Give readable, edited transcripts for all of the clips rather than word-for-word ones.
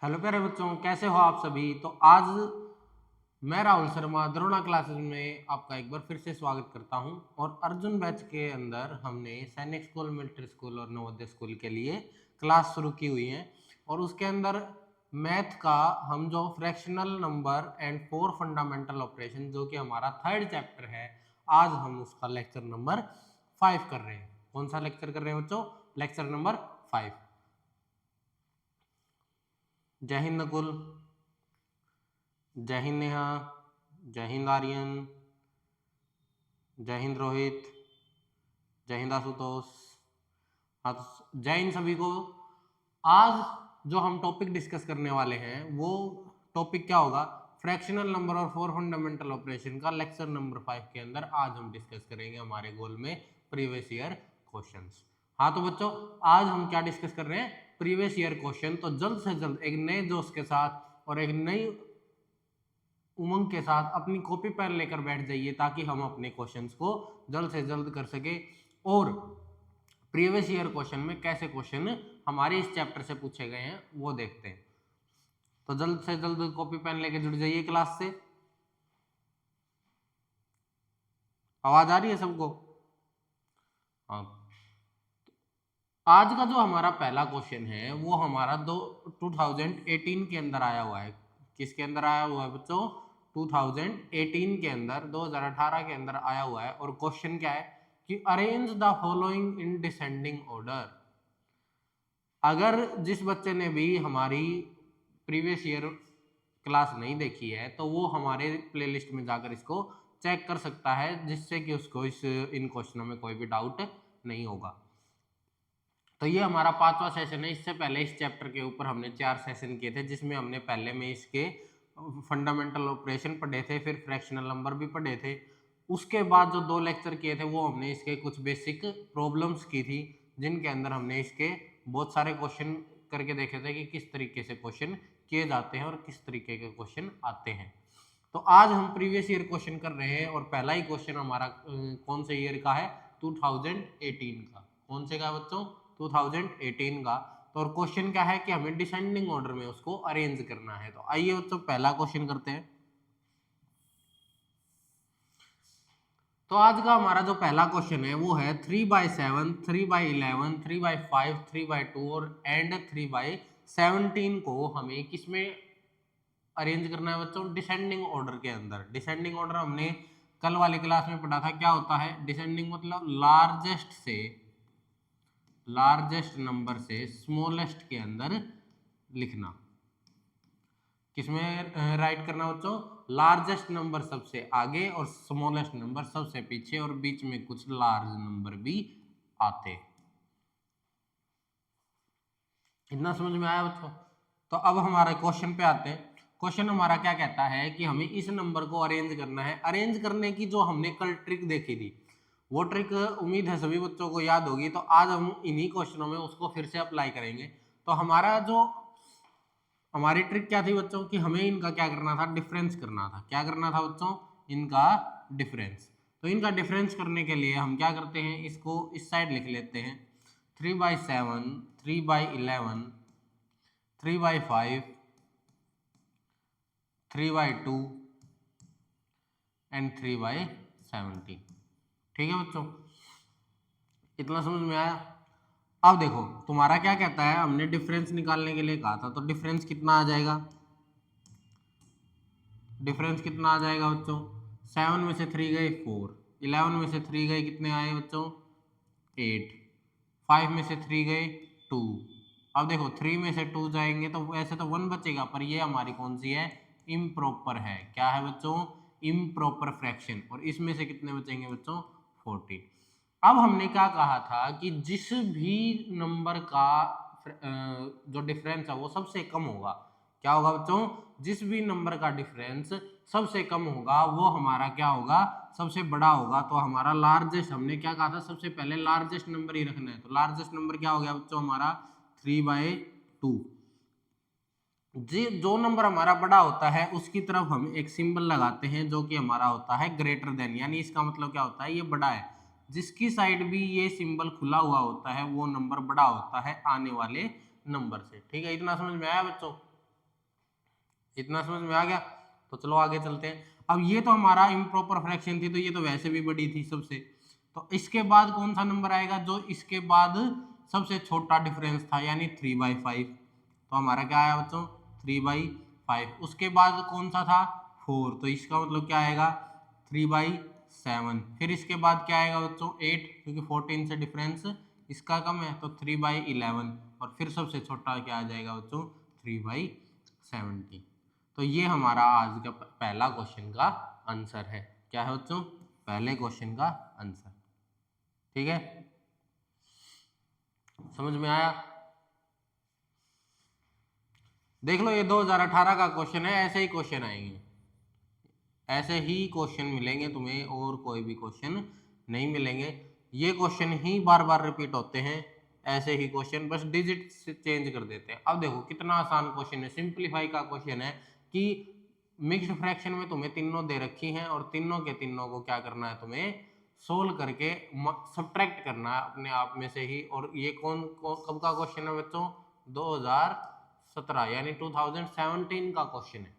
Hello प्यारे बच्चों, कैसे हो आप सभी। तो आज मैं राहुल शर्मा द्रोणा क्लासेस में आपका एक बार फिर से स्वागत करता हूं। और अर्जुन बैच के अंदर हमने सैनिक स्कूल, मिलिट्री स्कूल और नवोदय स्कूल के लिए क्लास शुरू की हुई है। और उसके अंदर मैथ का हम जो fractional number and four fundamental operation, जो कि हमारा थर्ड चैप्टर है, आज हम उसका लेक्चर नंबर 5 कर रहे हैं। कौन सा लेक्चर कर रहे हैं बच्चों? Lecture number 5। जय हिंद नकुल, जय हिंद नेहा, जय हिंद आर्यन, जय हिंद रोहित, जय हिंद आशुतोष। हाँ, तो जय हिंद सभी को। आज जो हम टॉपिक डिस्कस करने वाले हैं वो टॉपिक क्या होगा? फ्रैक्शनल नंबर और फोर फंडामेंटल ऑपरेशन का लेक्चर नंबर 5 के अंदर आज हम डिस्कस करेंगे हमारे गोल में प्रीवियस ईयर क्वेश्चंस। हाँ तो बच्चों, आज हम क्या डिस्कस कर रहे हैं? Previous year question. तो जल्द से जल्द एक नए जोश के साथ और एक नई उमंग के साथ अपनी कॉपी पेन लेकर बैठ जाइए, ताकि हम अपने क्वेश्चंस को जल्द से जल्द कर सके। और प्रीवियस ईयर क्वेश्चन में कैसे क्वेश्चन हमारे इस चैप्टर से पूछे गए हैं वो देखते हैं। तो जल्द से जल्द कॉपी पेन लेकर जुड़ जाइए क्लास से। आवाज आ रही है सबको? हाँ। आज का जो हमारा पहला क्वेश्चन है वो हमारा 2018 के अंदर आया हुआ है। किसके अंदर आया हुआ है बच्चों? 2018 के अंदर, 2018 के अंदर आया हुआ है। और क्वेश्चन क्या है कि arrange the following in descending order. अगर जिस बच्चे ने भी हमारी प्रीवियस ईयर क्लास नहीं देखी है तो वो हमारे प्लेलिस्ट में जाकर इसको चेक कर सकता है, जिससे कि उसको इन क्वेश्चनों में कोई भी डाउट नहीं होगा। तो ये हमारा 5वां सेशन है। इससे पहले इस चैप्टर के ऊपर हमने 4 सेशन किए थे, जिसमें हमने पहले में इसके फंडामेंटल ऑपरेशन पढ़े थे, फिर फ्रैक्शनल नंबर भी पढ़े थे। उसके बाद जो 2 लेक्चर किए थे वो हमने इसके कुछ बेसिक प्रॉब्लम्स की थी, जिनके अंदर हमने इसके बहुत सारे क्वेश्चन करके देखे थे कि किस तरीके से क्वेश्चन किए जाते हैं और किस तरीके के क्वेश्चन आते हैं। तो आज हम प्रीवियस ईयर क्वेश्चन कर रहे हैं और पहला ही क्वेश्चन हमारा कौन से ईयर का है? 2018 का। कौन से का बच्चों? 2018 का। तो और क्वेश्चन क्या है कि हमें डिसेंडिंग ऑर्डर में उसको अरेंज करना है। तो आइए बच्चों पहला क्वेश्चन करते हैं। तो आज का हमारा जो पहला क्वेश्चन है वो है 3/7, 3/11, 3/5, 3/2 और एंड 3/17 को हमें किसमें अरेंज करना है बच्चों? डिसेंडिंग ऑर्डर के अंदर। डिसेंडिंग ऑर्डर हमने कल वाली क्लास में पढ़ा था। क्या होता है डिसेंडिंग? मतलब लार्जेस्ट नंबर से स्मॉलेस्ट के अंदर लिखना। किसमें राइट करना बच्चों? लार्जेस्ट नंबर सबसे आगे और स्मॉलेस्ट नंबर सबसे पीछे, और बीच में कुछ लार्ज नंबर भी आते। इतना समझ में आया बच्चों? तो अब हमारे क्वेश्चन पे आते हैं। क्वेश्चन हमारा क्या कहता है कि हमें इस नंबर को अरेंज करना है। अरेंज करने की जो हमने कल ट्रिक देखी थी, वो ट्रिक उम्मीद है सभी बच्चों को याद होगी। तो आज हम इन्हीं क्वेश्चनों में उसको फिर से अप्लाई करेंगे। तो हमारी ट्रिक क्या थी बच्चों? कि हमें इनका क्या करना था? डिफरेंस करना था। क्या करना था बच्चों? इनका डिफरेंस। तो इनका डिफरेंस करने के लिए हम क्या करते हैं? इसको इस साइड लिख लेते हैं। 3/7, 3/11, 3/5, 3/2 एंड 3/17। ठीक है बच्चों, इतना समझ में आया? अब देखो तुम्हारा क्या कहता है, हमने डिफरेंस निकालने के लिए कहा था। तो डिफरेंस कितना आ जाएगा? डिफरेंस कितना आ जाएगा बच्चों? 7 में से 3 गए 4, 11 में से 3 गए कितने आए बच्चों? 8, 5 में से 3 गए 2। अब देखो 3 में से 2 जाएंगे तो वैसे तो 1 बचेगा, पर ये हमारी कौन सी है? इम्प्रॉपर है। क्या है बच्चों? Improper fraction. और इसमें से कितने बचेंगे बच्चों? 14। अब हमने क्या कहा था कि जिस भी नंबर का जो डिफरेंस है वो सबसे कम होगा। क्या होगा बच्चों? जिस भी नंबर का डिफरेंस सबसे कम होगा वो हमारा क्या होगा? सबसे बड़ा होगा। तो हमारा लार्जेस्ट, हमने क्या कहा था? सबसे पहले लार्जेस्ट नंबर ही रखना है। तो लार्जेस्ट नंबर क्या हो गया बच्चों? हमारा 3/2। जी, जो नंबर हमारा बड़ा होता है उसकी तरफ हम एक सिंबल लगाते हैं जो कि हमारा होता है ग्रेटर देन, यानी इसका मतलब क्या होता है? ये बड़ा है। जिसकी साइड भी ये सिंबल खुला हुआ होता है वो नंबर बड़ा होता है आने वाले नंबर से। ठीक है, इतना समझ में आया बच्चों? इतना समझ में आ गया? तो चलो आगे चलते हैं। अब ये तो हमारा इम्प्रॉपर फ्रैक्शन थी, तो ये तो वैसे भी बड़ी थी सबसे। तो इसके बाद कौन सा नंबर आएगा? जो इसके बाद सबसे छोटा डिफरेंस था, यानी 3/5। तो हमारा क्या आया बच्चों? 3/5। उसके बाद कौन सा था? 4। तो इसका मतलब क्या आएगा? 3/7। फिर इसके बाद क्या आएगा बच्चों? 8, क्योंकि 14 से डिफरेंस इसका कम है, तो 3/11। और फिर सबसे छोटा क्या आ जाएगा बच्चों? 3/70। तो ये हमारा आज का पहला क्वेश्चन का आंसर है। क्या है बच्चों? पहले क्वेश्चन का आंसर। ठीक है, समझ में आया? देख लो, ये 2018 का क्वेश्चन है, ऐसे ही क्वेश्चन आएंगे, ऐसे ही क्वेश्चन मिलेंगे तुम्हें, और कोई भी क्वेश्चन नहीं मिलेंगे। ये क्वेश्चन ही बार बार रिपीट होते हैं, ऐसे ही क्वेश्चन, बस डिजिट चेंज कर देते हैं। अब देखो कितना आसान क्वेश्चन है, सिंपलीफाई का क्वेश्चन है कि मिक्स्ड फ्रैक्शन में तुम्हें तीनों दे रखी हैं, और तीनों के तीनों को क्या करना है? तुम्हें सोल्व करके सब्ट्रैक्ट करना है अपने आप में से ही। और ये कब का क्वेश्चन है बच्चों? 2017, यानी 2017 का क्वेश्चन है।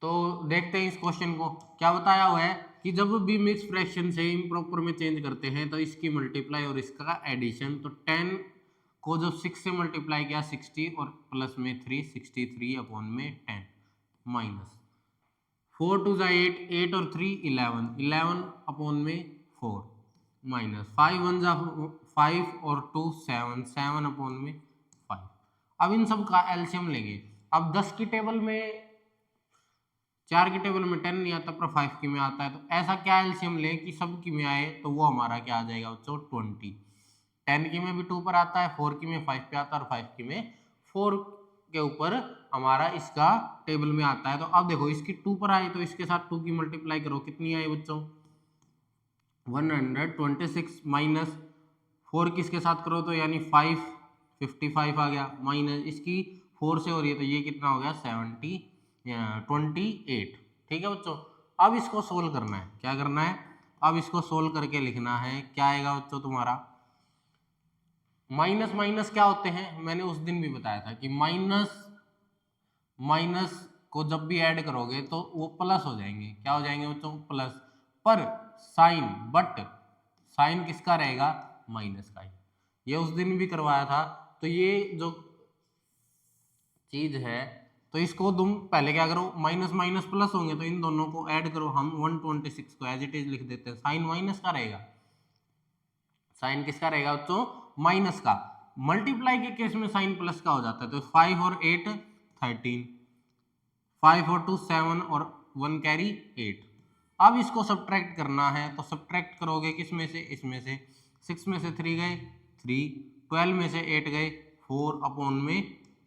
तो देखते हैं इस क्वेश्चन को। क्या बताया हुआ है कि जब भी मिक्स फ्रैक्शन से इम्प्रॉपर में चेंज करते हैं, तो इसकी मल्टीप्लाई और इसका एडिशन, तो 10 को जब 6 से मल्टीप्लाई किया 60, और प्लस में 3, 63 अपॉन में 10, माइनस 4 टू 8, 8 और 3 11, 11 अपॉन में 4, माइनस 5 1 5 और 2 7, 7 अपॉन में 5। अब इन सब का एलसीएम लेंगे। अब 10 की टेबल में, 4 की टेबल में 10 नहीं आता, पर 5 की में आता है। तो ऐसा क्या एलसीएम लें कि सब की में आए? तो वो हमारा क्या आ जाएगा बच्चों? 20। 10 की में भी 2 पर आता है, 4 की में 5 पे आता है, और 5 की में 4 के ऊपर हमारा इसका टेबल में आता है। तो अब देखो, इसकी 2 पर आई, तो इसके साथ 2 की मल्टीप्लाई करो, कितनी आई बच्चों? 126, माइनस 4 किसके साथ करो तो यानी 5, 55 आ गया, माइनस इसकी 4 से हो रही है, तो ये कितना हो गया? 28। ठीक है बच्चों, अब इसको सोल्व करना है। क्या करना है? अब इसको सोल्व करके लिखना है। क्या आएगा बच्चों तुम्हारा? माइनस माइनस क्या होते हैं? मैंने उस दिन भी बताया था कि माइनस माइनस को जब भी ऐड करोगे तो वो प्लस हो जाएंगे। क्या हो जाएंगे बच्चों? प्लस। पर साइन, बट साइन किसका रहेगा? माइनस का ही। ये उस दिन भी करवाया था। तो ये जो चीज है, तो इसको तुम पहले क्या करो? माइनस माइनस प्लस होंगे, तो इन दोनों को ऐड करो। हम 126 को एज इट इज लिख देते हैं। साइन माइनस का रहेगा, साइन किसका रहेगा बच्चों? माइनस का। मल्टीप्लाई के केस में साइन प्लस का हो जाता है। तो 5 और 8 13, 5 और 2 7, और 1 कैरी 8। अब इसको सब्ट्रैक्ट करना है, तो सब्ट्रैक्ट करोगे किस में से? इसमें से। 6 में से 3 गए 3, 12 में से 8 गए 4 अपॉन में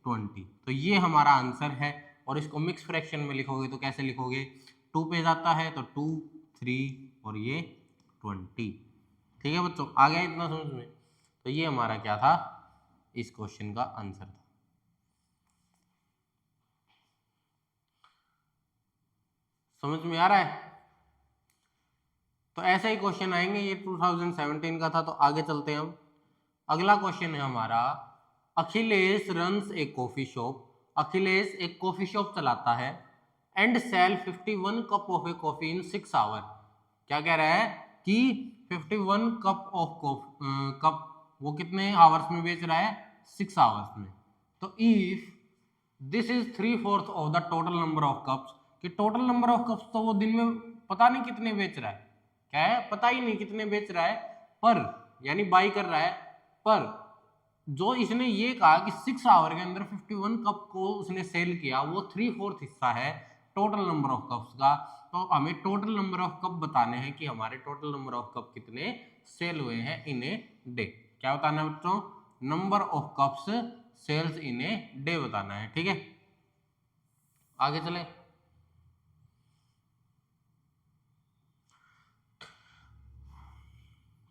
20। तो ये हमारा आंसर है। और इसको मिक्स फ्रैक्शन में लिखोगे तो कैसे लिखोगे? 2 पे जाता है तो 2, 3 और ये 20। ठीक है बच्चों, आ गया इतना समझ में? तो ये हमारा क्या था? इस क्वेश्चन का आंसर था। समझ में आ रहा है? तो ऐसे ही क्वेश्चन आएंगे। ये 2017 का था। तो आगे चलते हैं हम। अगला क्वेश्चन है हमारा, Akhilesh runs a coffee shop. Akhilesh एक कॉफी शॉप चलाता है and sell 51 cup of a coffee in 6 hour. क्या कह रहा है कि 51 कप ऑफ कप वो कितने आवर्स में बेच रहा है? 6 आवर्स में। तो if this is 3/4 of the total number of cups, कि टोटल नंबर ऑफ कप्स तो वो दिन में पता नहीं कितने बेच रहा है। क्या है? पता ही नहीं कितने बेच रहा है, पर यानी बाई कर रहा है। पर जो इसने ये कहा कि 6 आवर के अंदर 51 कप को उसने सेल किया, वो 3/4 हिस्सा है टोटल नंबर ऑफ कप्स का। तो हमें टोटल नंबर ऑफ कप बताने हैं कि हमारे टोटल नंबर ऑफ कप कितने सेल हुए हैं इन ए डे। क्या बताना है बच्चों? Number of cups sales in a day बताना है। ठीक है, आगे चले।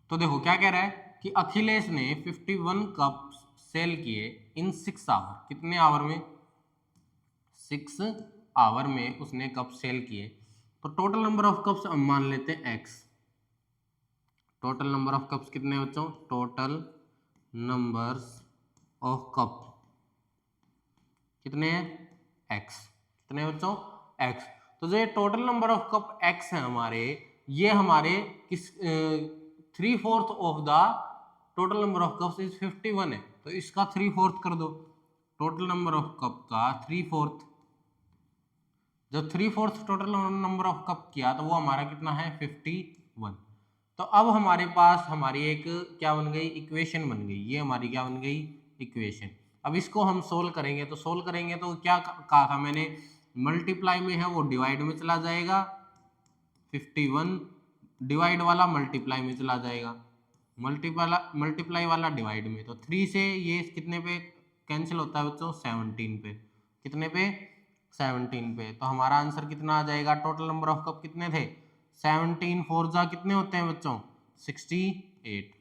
तो देखो क्या कह रहा है कि अखिलेश ने 51 कप सेल किए इन 6 आवर। कितने आवर में? 6 आवर में उसने कप सेल किए। तो टोटल नंबर ऑफ कप्स हम मान लेते हैं x. Total number of cups कितने बच्चों? टोटल नंबर्स ऑफ कप कितने हैं x, कितने बच्चों x। तो जो total number of cup x है हमारे, ये हमारे किस 3/4 of the total number of cups is 51 है, तो इसका 3/4 कर दो। टोटल नंबर ऑफ कप का 3/4, जब 3/4 टोटल नंबर ऑफ कप किया तो वो हमारा कितना है 51। तो अब हमारे पास हमारी एक क्या बन गई इक्वेशन बन गई, ये हमारी क्या बन गई इक्वेशन। अब इसको हम सोल्व करेंगे, तो सोल्व करेंगे तो क्या कहा था मैंने, मल्टीप्लाई में है वो डिवाइड में चला जाएगा, 51 डिवाइड वाला मल्टीप्लाई में चला जाएगा, मल्टीप्लाई वाला डिवाइड में। तो 3 से ये कितने पे कैंसिल होता है बच्चों 17 पे, कितने पे 17 पे। तो हमारा आंसर कितना आ जाएगा, टोटल नंबर ऑफ कप कितने थे 17 4 जा कितने होते हैं बच्चों 68,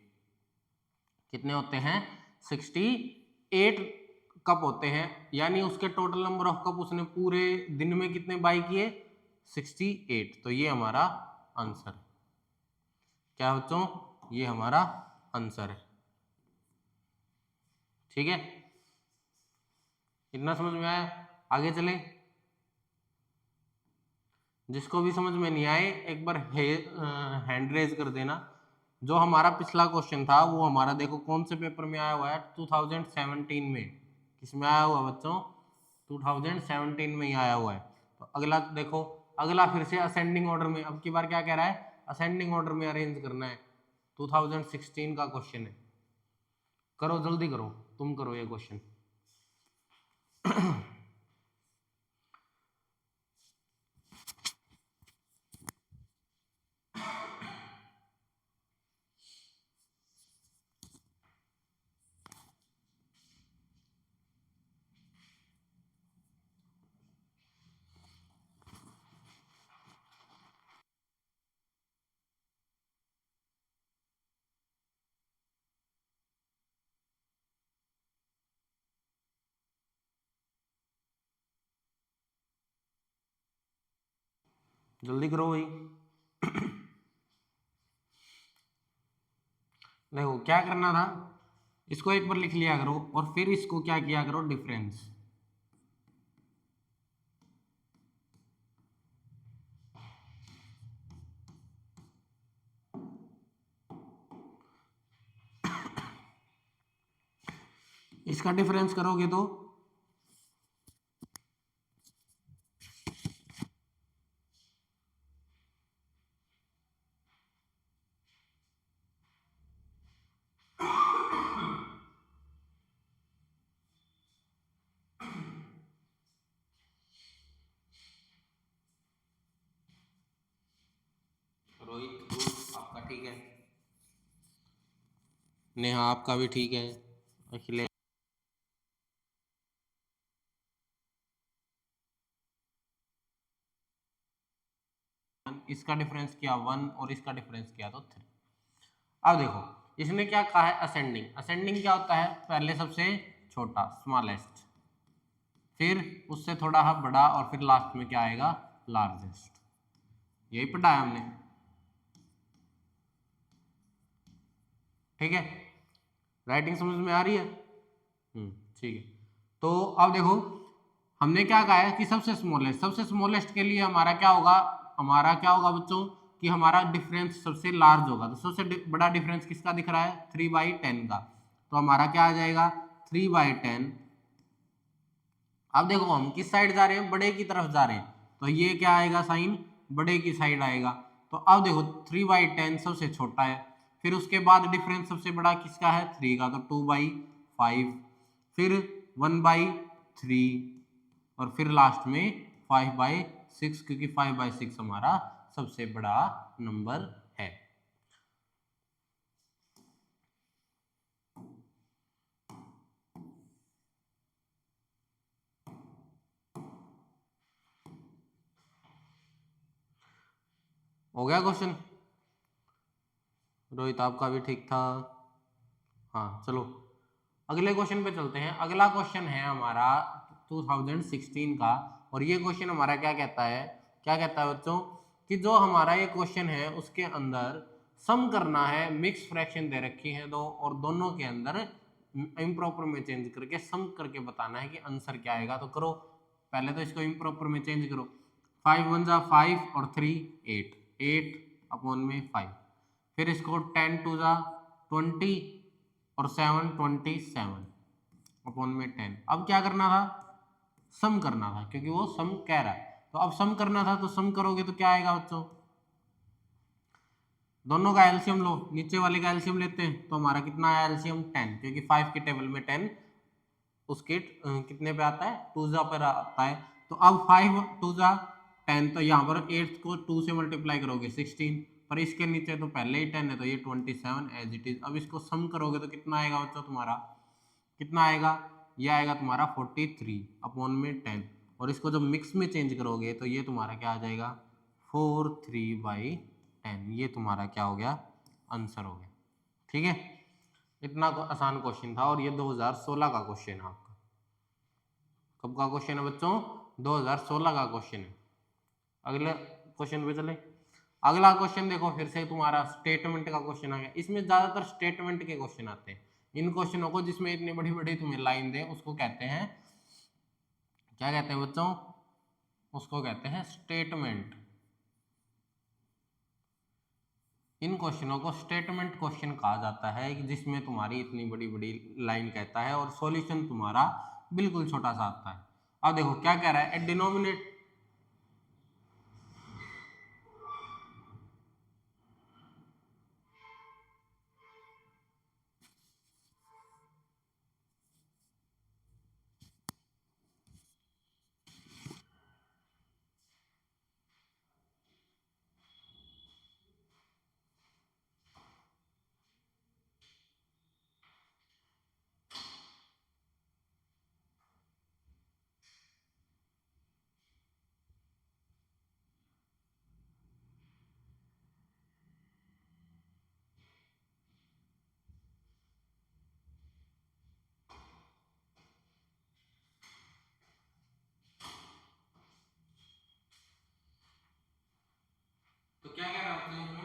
कितने होते हैं 68 कप होते हैं, यानी उसके टोटल नंबर ऑफ कप उसने पूरे दिन में कितने बाई किए 68। तो ये हमारा आंसर है, क्या बच्चों ये हमारा आंसर है। ठीक है, इतना समझ में आया, आगे चले। जिसको भी समझ में नहीं आए एक बार हैंड रेज कर देना। जो हमारा पिछला क्वेश्चन था वो हमारा देखो कौन से पेपर में आया हुआ है 2017 में, किसमें आया हुआ बच्चों 2017 में ही आया हुआ है। तो अगला देखो, अगला फिर से असेंडिंग ऑर्डर में, अब की बार क्या कह रहा है असेंडिंग ऑर्डर में अरेंज करना है, 2016 का क्वेश्चन है। करो जल्दी करो, तुम करो ये क्वेश्चन। जल्दी करो भाई। देखो क्या करना था, इसको एक बार लिख लिया करो और फिर इसको क्या किया करो डिफरेंस। इसका डिफरेंस करोगे तो रोहित गुड, आपका ठीक है, नेहा आपका भी ठीक है, अखिलेश इसका डिफरेंस किया 1 और इसका डिफरेंस किया तो 3। अब देखो इसने क्या कहा है असेंडिंग, असेंडिंग क्या होता है पहले सबसे छोटा स्मॉलेस्ट, फिर उससे थोड़ा बड़ा और फिर लास्ट में क्या आएगा लार्जेस्ट, यही पढ़ा है हमने। ठीक है, राइटिंग समझ में आ रही है, ठीक है। तो अब देखो हमने क्या कहा है कि सबसे स्मॉलेस्ट, सबसे स्मॉलेस्ट के लिए हमारा क्या होगा, हमारा क्या होगा बच्चों कि हमारा डिफरेंस सबसे लार्ज होगा। तो सबसे बड़ा डिफरेंस किसका दिख रहा है 3/10 का, तो हमारा क्या आ जाएगा 3/10। अब देखो हम किस साइड जा रहे हैं बड़े की तरफ जा रहे हैं, तो ये क्या आएगा साइन बड़े की साइड आएगा। तो अब देखो 3/10 सबसे छोटा है, फिर उसके बाद डिफरेंस सबसे बड़ा किसका है 3 का, तो 2/5, फिर 1/3 और फिर लास्ट में 5/6, क्योंकि 5/6 हमारा सबसे बड़ा नंबर है। हो गया क्वेश्चन, रोहित आपका भी ठीक था। हाँ चलो अगले क्वेश्चन पे चलते हैं। अगला क्वेश्चन है हमारा 2016 का, और ये क्वेश्चन हमारा क्या कहता है, क्या कहता है बच्चों कि जो हमारा ये क्वेश्चन है उसके अंदर सम करना है, मिक्स फ्रैक्शन दे रखी है दो और दोनों के अंदर इम्प्रॉपर में चेंज करके सम करके बताना है कि आंसर क्या आएगा। तो करो, पहले तो इसको इम्प्रॉपर में चेंज करो। 5 1 जा 5 और 3 8, 8 अपॉन में 5। फिर इसको 10 2 जा 20 और 7 27 अपॉन में 10। अब क्या करना था, सम करना था, क्योंकि वो सम कह रहा है। तो अब सम करना था, तो सम करोगे तो क्या आएगा बच्चों, दोनों का एलसीएम लो, नीचे वाले का एलसीएम लेते हैं, तो हमारा कितना आया एलसीएम 10, क्योंकि 5 की टेबल में 10 उसके कितने पे आता है, 2 जा पर आता है। तो अब 5 2 जा 10, तो यहाँ पर 8 को 2 से मल्टीप्लाई करोगे 16, पर इसके नीचे तो पहले ही 10 है, तो ये 27 एज इट इज। अब इसको सम करोगे तो कितना आएगा बच्चों तुम्हारा, कितना आएगा, ये आएगा तुम्हारा 43 अपॉन में 10, और इसको जब मिक्स में चेंज करोगे तो ये तुम्हारा क्या आ जाएगा 43/10। ये तुम्हारा क्या हो गया, आंसर हो गया। ठीक है, इतना आसान क्वेश्चन था, और ये 2016 का क्वेश्चन है आपका। कब का क्वेश्चन है बच्चों, 2016 का क्वेश्चन है। अगले क्वेश्चन पे चले। अगला क्वेश्चन देखो, फिर से तुम्हारा स्टेटमेंट का क्वेश्चन आ गया। इसमें ज्यादातर स्टेटमेंट के क्वेश्चन आते हैं। इन क्वेश्चनों को जिसमें इतनी बड़ी बड़ी तुम्हें लाइन दे उसको कहते हैं, क्या कहते हैं बच्चों, उसको कहते हैं स्टेटमेंट। इन क्वेश्चनों को स्टेटमेंट क्वेश्चन कहा जाता है, जिसमें तुम्हारी इतनी बड़ी बड़ी लाइन कहता है और सॉल्यूशन तुम्हारा बिल्कुल छोटा सा आता है। अब देखो क्या कह रहा है, ए डिनोमिनेट, तो क्या कह रहा है इसमें,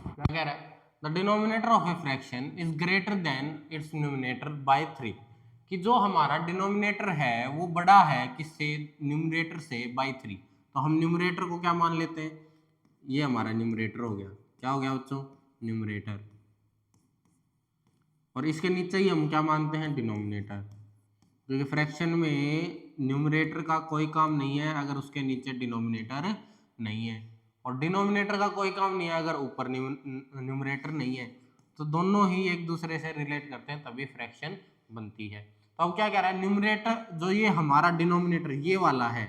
क्या कह रहा है, the denominator of a fraction is greater than its numerator by 3, कि जो हमारा डिनोमिनेटर है वो बड़ा है किससे, न्यूमिनेटर से बाय 3। तो हम न्यूमिनेटर को क्या मान लेते हैं, ये हमारा न्यूमिनेटर हो गया, क्या हो गया बच्चों, न्यूमिनेटर, और इसके नीचे ही हम क्या मानते हैं, डिनोमिनेटर, क्योंकि फ्रैक्शन में न्यूमरेटर का कोई काम नहीं है अगर उसके नीचे डिनोमिनेटर नहीं है, और डिनोमिनेटर का कोई काम नहीं है अगर ऊपर न्यूमरेटर नहीं है। तो दोनों ही एक दूसरे से रिलेट करते हैं, तभी फ्रैक्शन बनती है। तो अब क्या कह रहा है, न्यूमरेटर जो ये हमारा डिनोमिनेटर ये वाला है,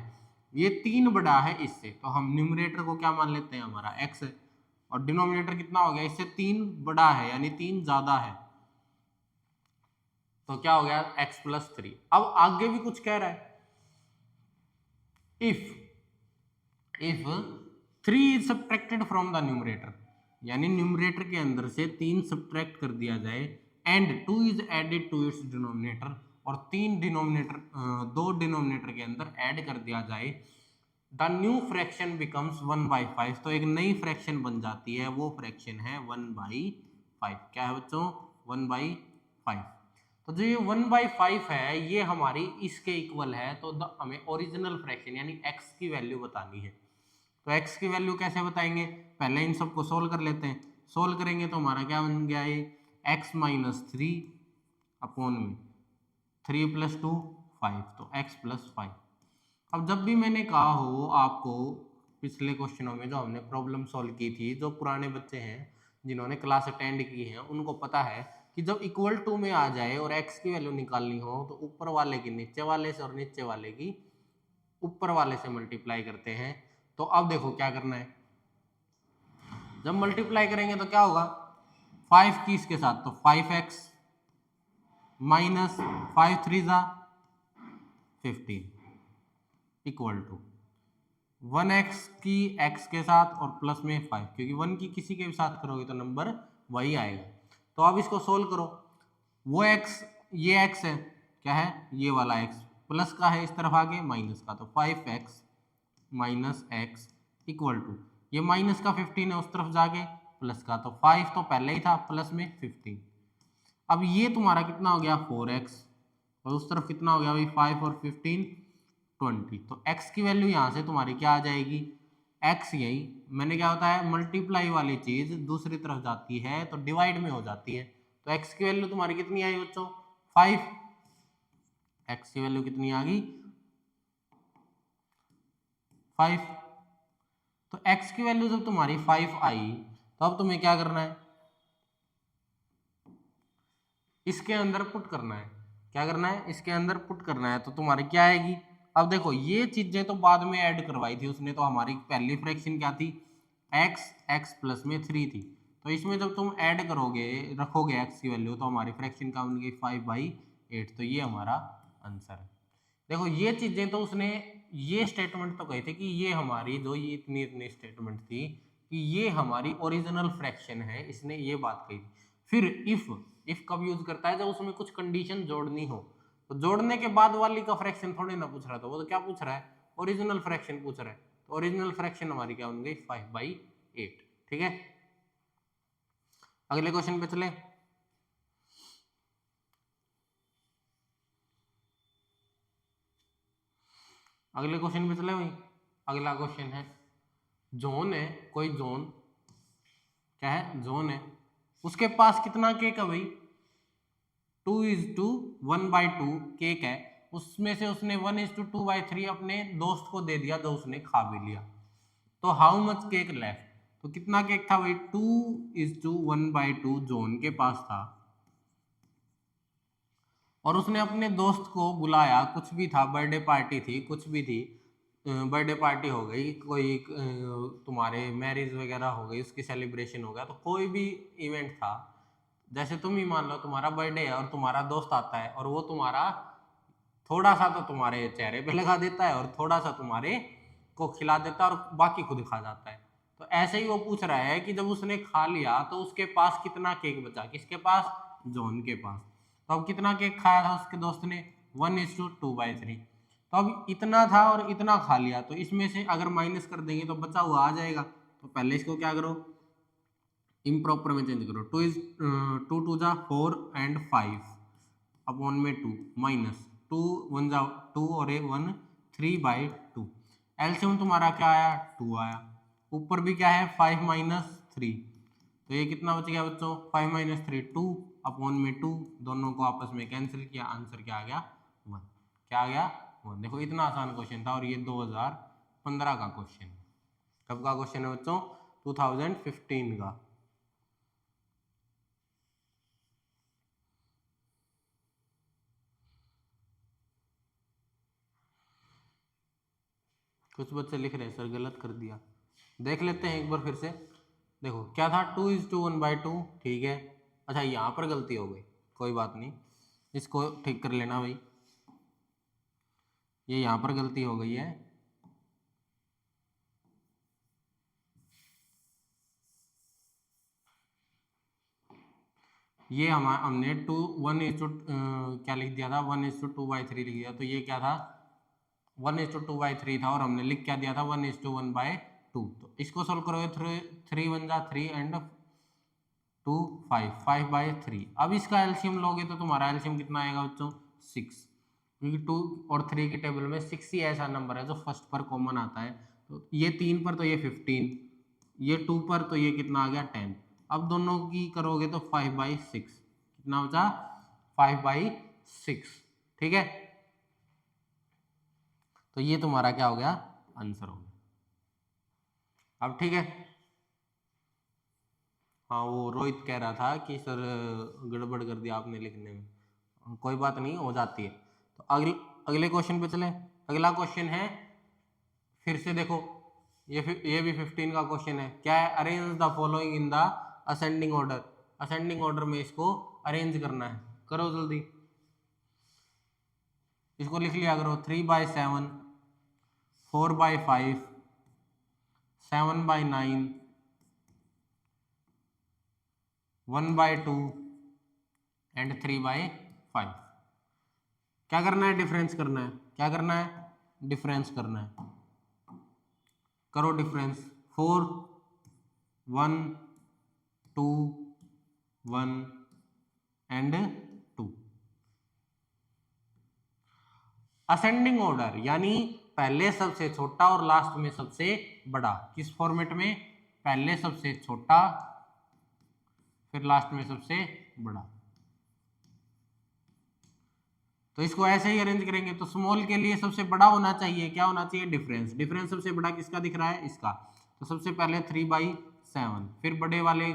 ये 3 बड़ा है इससे, तो हम न्यूमरेटर को क्या मान लेते हैं, हमारा x, और डिनोमिनेटर कितना हो गया, इससे 3 बड़ा है, यानी 3 ज्यादा है, तो क्या हो गया x+3। अब आगे भी कुछ कह रहा है, if 3 is subtracted from the numerator, यानी न्यूमरेटर के अंदर से 3 सब्ट्रैक्ट कर दिया जाए, and 2 is added to its denominator, और 3 डिनोमिनेटर 2 डिनोमिनेटर के अंदर ऐड कर दिया जाए, द न्यू फ्रैक्शन बिकम्स 1/5। तो एक नई फ्रैक्शन बन जाती है, वो फ्रैक्शन है 1/5। क्या है बच्चों, 1/5। तो जो ये 1/5 है ये हमारी इसके इक्वल है, तो हमें ओरिजिनल फ्रैक्शन यानी x की वैल्यू बतानी है। तो x की वैल्यू कैसे बताएंगे, पहले इन सबको सोल्व कर लेते हैं। सोल्व करेंगे तो हमारा क्या बन गया, ये x-3 अपॉन में 3 + 2 5, तो x+5। अब जब भी मैंने कहा हो आपको, पिछले क्वेश्चनों में जो हमने प्रॉब्लम सॉल्व की थी, जो पुराने बच्चे हैं जिन्होंने क्लास अटेंड की है उनको पता है कि जब इक्वल टू में आ जाए और x की वैल्यू निकालनी हो तो ऊपर वाले की नीचे वाले से और नीचे वाले की ऊपर वाले से मल्टीप्लाई करते हैं। तो अब देखो क्या करना है, जब मल्टीप्लाई करेंगे तो क्या होगा, 5 की इसके साथ, तो 5x माइनस 5 3 जा 15 इक्वल टू 1x की x के साथ और प्लस में 5, क्योंकि 1 की किसी के भी साथ करोगे तो नंबर वही आएगा। तो अब इसको सोल्व करो, वो x, ये x है, क्या है, ये वाला x प्लस का है इस तरफ आगे माइनस का, तो 5x minus x equal to, ये माइनस का 15 है उस तरफ जाके, प्लस का तो 5 तो पहले ही था, प्लस में 15। अब ये तुम्हारा कितना हो गया 4x, और उस तरफ कितना हो गया भाई 5 और 15 20। तो x की वैल्यू यहाँ से तुम्हारी क्या आ जाएगी, x यही मैंने क्या होता है मल्टीप्लाई वाली चीज दूसरी तरफ जाती है तो डिवाइड में हो जाती है। तो x की वैल्यू तुम्हारी कितनी आई बच्चों 5, x की वैल्यू कितनी आ गई 5। तो x की वैल्यू जब तुम्हारी 5 आई तो अब तुम्हें क्या करना है, इसके अंदर पुट करना है। क्या करना है, इसके अंदर पुट करना है। तो तुम्हारी क्या आएगी, अब देखो ये चीजें तो बाद में ऐड करवाई थी उसने, तो हमारी पहली फ्रैक्शन क्या थी x प्लस में 3 थी। तो इसमें जब तुम ऐड करोगे रखोगे x की वैल्यू तो हमारी फ्रैक्शन क्या बन गई 5/8। तो ये हमारा आंसर है। देखो ये चीजें तो उसने ये स्टेटमेंट तो कही थी कि ये हमारी जो ये इतनी इतनी स्टेटमेंट थी कि ये हमारी ओरिजिनल फ्रैक्शन है, इसने ये बात कही थी। फिर इफ कब यूज करता है, जब उसमें कुछ कंडीशन जोड़नी हो। तो जोड़ने के बाद वाली का फ्रैक्शन थोड़ी ना पूछ रहा था, वो तो क्या पूछ रहा है ओरिजिनल फ्रैक्शन पूछ रहा है। तो ओरिजिनल फ्रैक्शन हमारी क्या बन गई 5/8। ठीक है, अगले क्वेश्चन पे चले। अगले क्वेश्चन पे चले भाई। अगला क्वेश्चन है जोन है, कोई जोन क्या है जोन है, उसके पास कितना केक है भाई 2:1/2 केक है, उसमें से उसने 1:2/3 अपने दोस्त को दे दिया जो उसने खा भी लिया। तो हाउ मच केक लेफ्ट, तो कितना केक था भाई 2:1/2 जोन के पास था, और उसने अपने दोस्त को बुलाया, कुछ भी था बर्थडे पार्टी थी कुछ भी थी, बर्थडे पार्टी हो गई कोई तुम्हारे मैरिज वगैरह हो गई उसकी सेलिब्रेशन हो गया, तो कोई भी इवेंट था। जैसे तुम ही मान लो तुम्हारा बर्थडे है और तुम्हारा दोस्त आता है और वो तुम्हारा थोड़ा सा तो तुम्हारे चेहरे पे लगा देता है और थोड़ा सा तुम्हारे को खिला देता है और बाकी खुद खा जाता है। तो ऐसे ही वो पूछ रहा है कि जब उसने खा लिया तो उसके पास कितना केक बचा, किसके पास जॉन के पास। तो अब कितना केक खाया था उसके दोस्त ने 1:2/3। तो अब इतना था और इतना खा लिया, तो इसमें से अगर माइनस कर देंगे तो बचा हुआ आ जाएगा। तो पहले इसको क्या करो इम्प्रॉपर में चेंज करो, 2 2 जा 4 एंड 5 अपॉन में 2 माइनस 2 1 जा 2 और 1 3/2। एलसीएम तुम्हारा क्या आया 2 आया, ऊपर भी क्या है 5-3। तो ये कितना बच गया बच्चों 5-3 2 अपॉन में 2, दोनों को आपस में कैंसिल किया, आंसर क्या आ गया 1। क्या आ गया 1। देखो इतना आसान क्वेश्चन था और ये 2015 का क्वेश्चन है। कब का क्वेश्चन है बच्चों 2015 का। कुछ बच्चे लिख रहे हैं सर गलत कर दिया, देख लेते हैं एक बार फिर से। देखो क्या था 2:1/2 ठीक है। अच्छा यहाँ पर गलती हो गई, कोई बात नहीं, इसको ठीक कर लेना भाई, ये यहाँ पर गलती हो गई है। ये हमने 1 क्या लिख दिया था 1:2/3 लिख दिया, तो ये क्या था 1:2/3 था और हमने लिख क्या दिया था 1:1/2। तो इसको सोल्व करोगे 3 1 जा 3 एंड 2 5 5/3। अब इसका एलसीएम लोगे तो तुम्हारा एलसीएम कितना आएगा बच्चों 6, क्योंकि 2 और 3 की टेबल में 6 ही ऐसा नंबर है जो फर्स्ट पर कॉमन आता है। तो ये 3 पर तो ये 15, ये 2 पर तो ये कितना आ गया 10। अब दोनों की करोगे तो 5/6 कितना बचा 5/6। ठीक है, तो ये तुम्हारा क्या हो गया आंसर हो गया। अब ठीक है, हाँ वो रोहित कह रहा था कि सर गड़बड़ कर दिया आपने लिखने में, कोई बात नहीं हो जाती है। तो अगले क्वेश्चन पे चलें। अगला क्वेश्चन है फिर से देखो ये भी 15 का क्वेश्चन है। क्या है arrange the following in the ascending order, ascending order में इसको अरेंज करना है, करो जल्दी। इसको लिख लिया करो 3/7 4/5 7/9 1/2 एंड 3/5। क्या करना है डिफरेंस करना है, क्या करना है डिफरेंस करना है। करो डिफरेंस 4 1 2 1 एंड 2। असेंडिंग ऑर्डर यानी पहले सबसे छोटा और लास्ट में सबसे बड़ा, किस फॉर्मेट में? पहले सबसे छोटा फिर लास्ट में सबसे बड़ा। तो इसको ऐसे ही अरेंज करेंगे। तो स्मॉल के लिए सबसे बड़ा होना चाहिए, क्या होना चाहिए? डिफरेंस। डिफरेंस सबसे बड़ा किसका दिख रहा है? इसका। तो सबसे पहले 3/7, फिर बड़े वाले,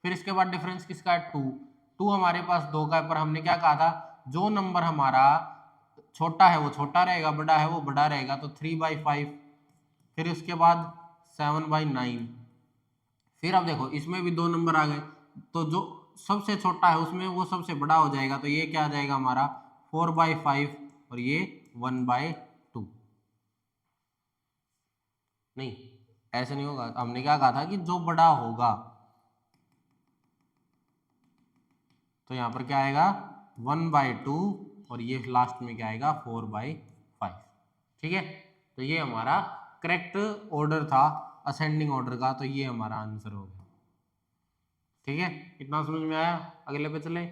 फिर इसके बाद डिफरेंस किसका है? 2। 2 हमारे पास 2 का है, पर हमने क्या कहा था? जो नंबर हमारा छोटा है वो छोटा रहेगा, बड़ा है वो बड़ा रहेगा। तो 3/5, फिर उसके बाद 7/9। फिर अब देखो इसमें भी 2 नंबर आ गए, तो जो सबसे छोटा है उसमें वो सबसे बड़ा हो जाएगा। तो ये क्या आ जाएगा हमारा? 4/5 और ये 1/2। नहीं, ऐसे नहीं होगा। हमने क्या कहा था कि जो बड़ा होगा, तो यहां पर क्या आएगा? 1/2 और ये लास्ट में क्या आएगा? 4/5। ठीक है, तो ये हमारा करेक्ट ऑर्डर था असेंडिंग ऑर्डर का। तो ये हमारा आंसर हो गया। ठीक है, इतना समझ में आया? अगले पे चले।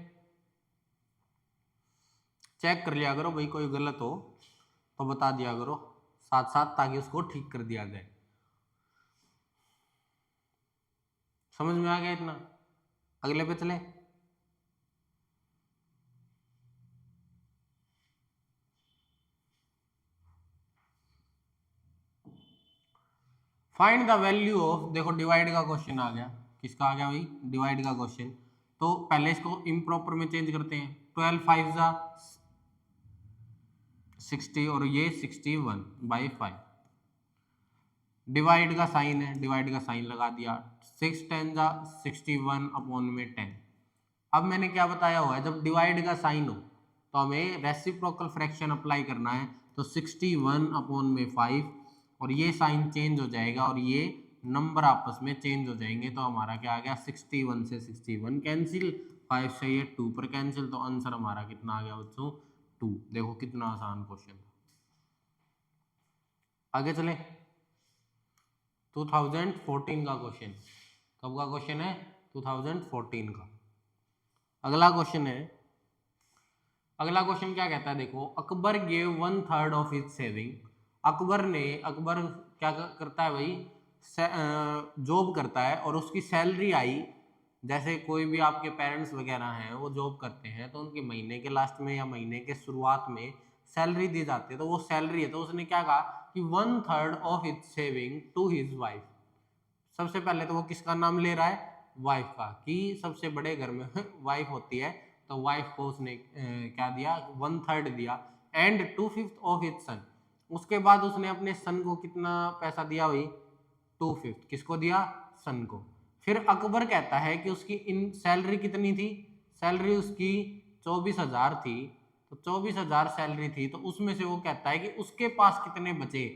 चेक कर लिया करो भाई, कोई गलत हो तो बता दिया करो साथ साथ, ताकि उसको ठीक कर दिया जाए। समझ में आ गया इतना? अगले पे चले। फाइंड द वैल्यू ऑफ, देखो डिवाइड का क्वेश्चन आ गया। किसका आ गया भाई? डिवाइड का क्वेश्चन। तो पहले इसको इम्प्रॉपर में चेंज करते हैं। 12 5 जा 60 और ये 61/5। डिवाइड का साइन है, डिवाइड का साइन लगा दिया। 6 10 जा 61/10। अब मैंने क्या बताया हुआ है? जब डिवाइड का साइन हो तो हमें रेसिप्रोकल फ्रैक्शन अप्लाई करना है। तो 61/5 और ये साइन चेंज हो जाएगा और ये नंबर आपस में चेंज हो जाएंगे। तो हमारा क्या आ गया? 61 से 61 कैंसिल, 5 से ये 2 पर कैंसिल। तो आंसर हमारा कितना आ गया बच्चों? 2। देखो कितना आसान क्वेश्चन। आगे चले। 2014 का क्वेश्चन। कब का क्वेश्चन है? 2014 का। अगला क्वेश्चन है, अगला क्वेश्चन क्या कहता है? देखो, Akbar gave 1/3 of his saving. Akbar क्या करता है भाई? जॉब करता है और उसकी सैलरी आई। जैसे कोई भी आपके पेरेंट्स वगैरह हैं वो जॉब करते हैं, तो उनके महीने के लास्ट में या महीने के शुरुआत में सैलरी दी जाती है। तो वो सैलरी है, तो उसने क्या कहा कि 1/3 of his saving to his wife. सबसे पहले तो वो किसका नाम ले रहा है? वाइफ का, कि सबसे बड़े घर में वाइफ होती है। तो वाइफ को उसने क्या दिया? 1/3 दिया। And 2/5 of his son. उसके बाद उसने अपने सन को कितना पैसा दिया भाई? 2/5। किसको दिया? सन को। फिर अकबर कहता है कि उसकी इन सैलरी कितनी थी? सैलरी उसकी 24,000 थी। तो 24,000 सैलरी थी, तो उसमें से वो कहता है कि उसके पास कितने बचे?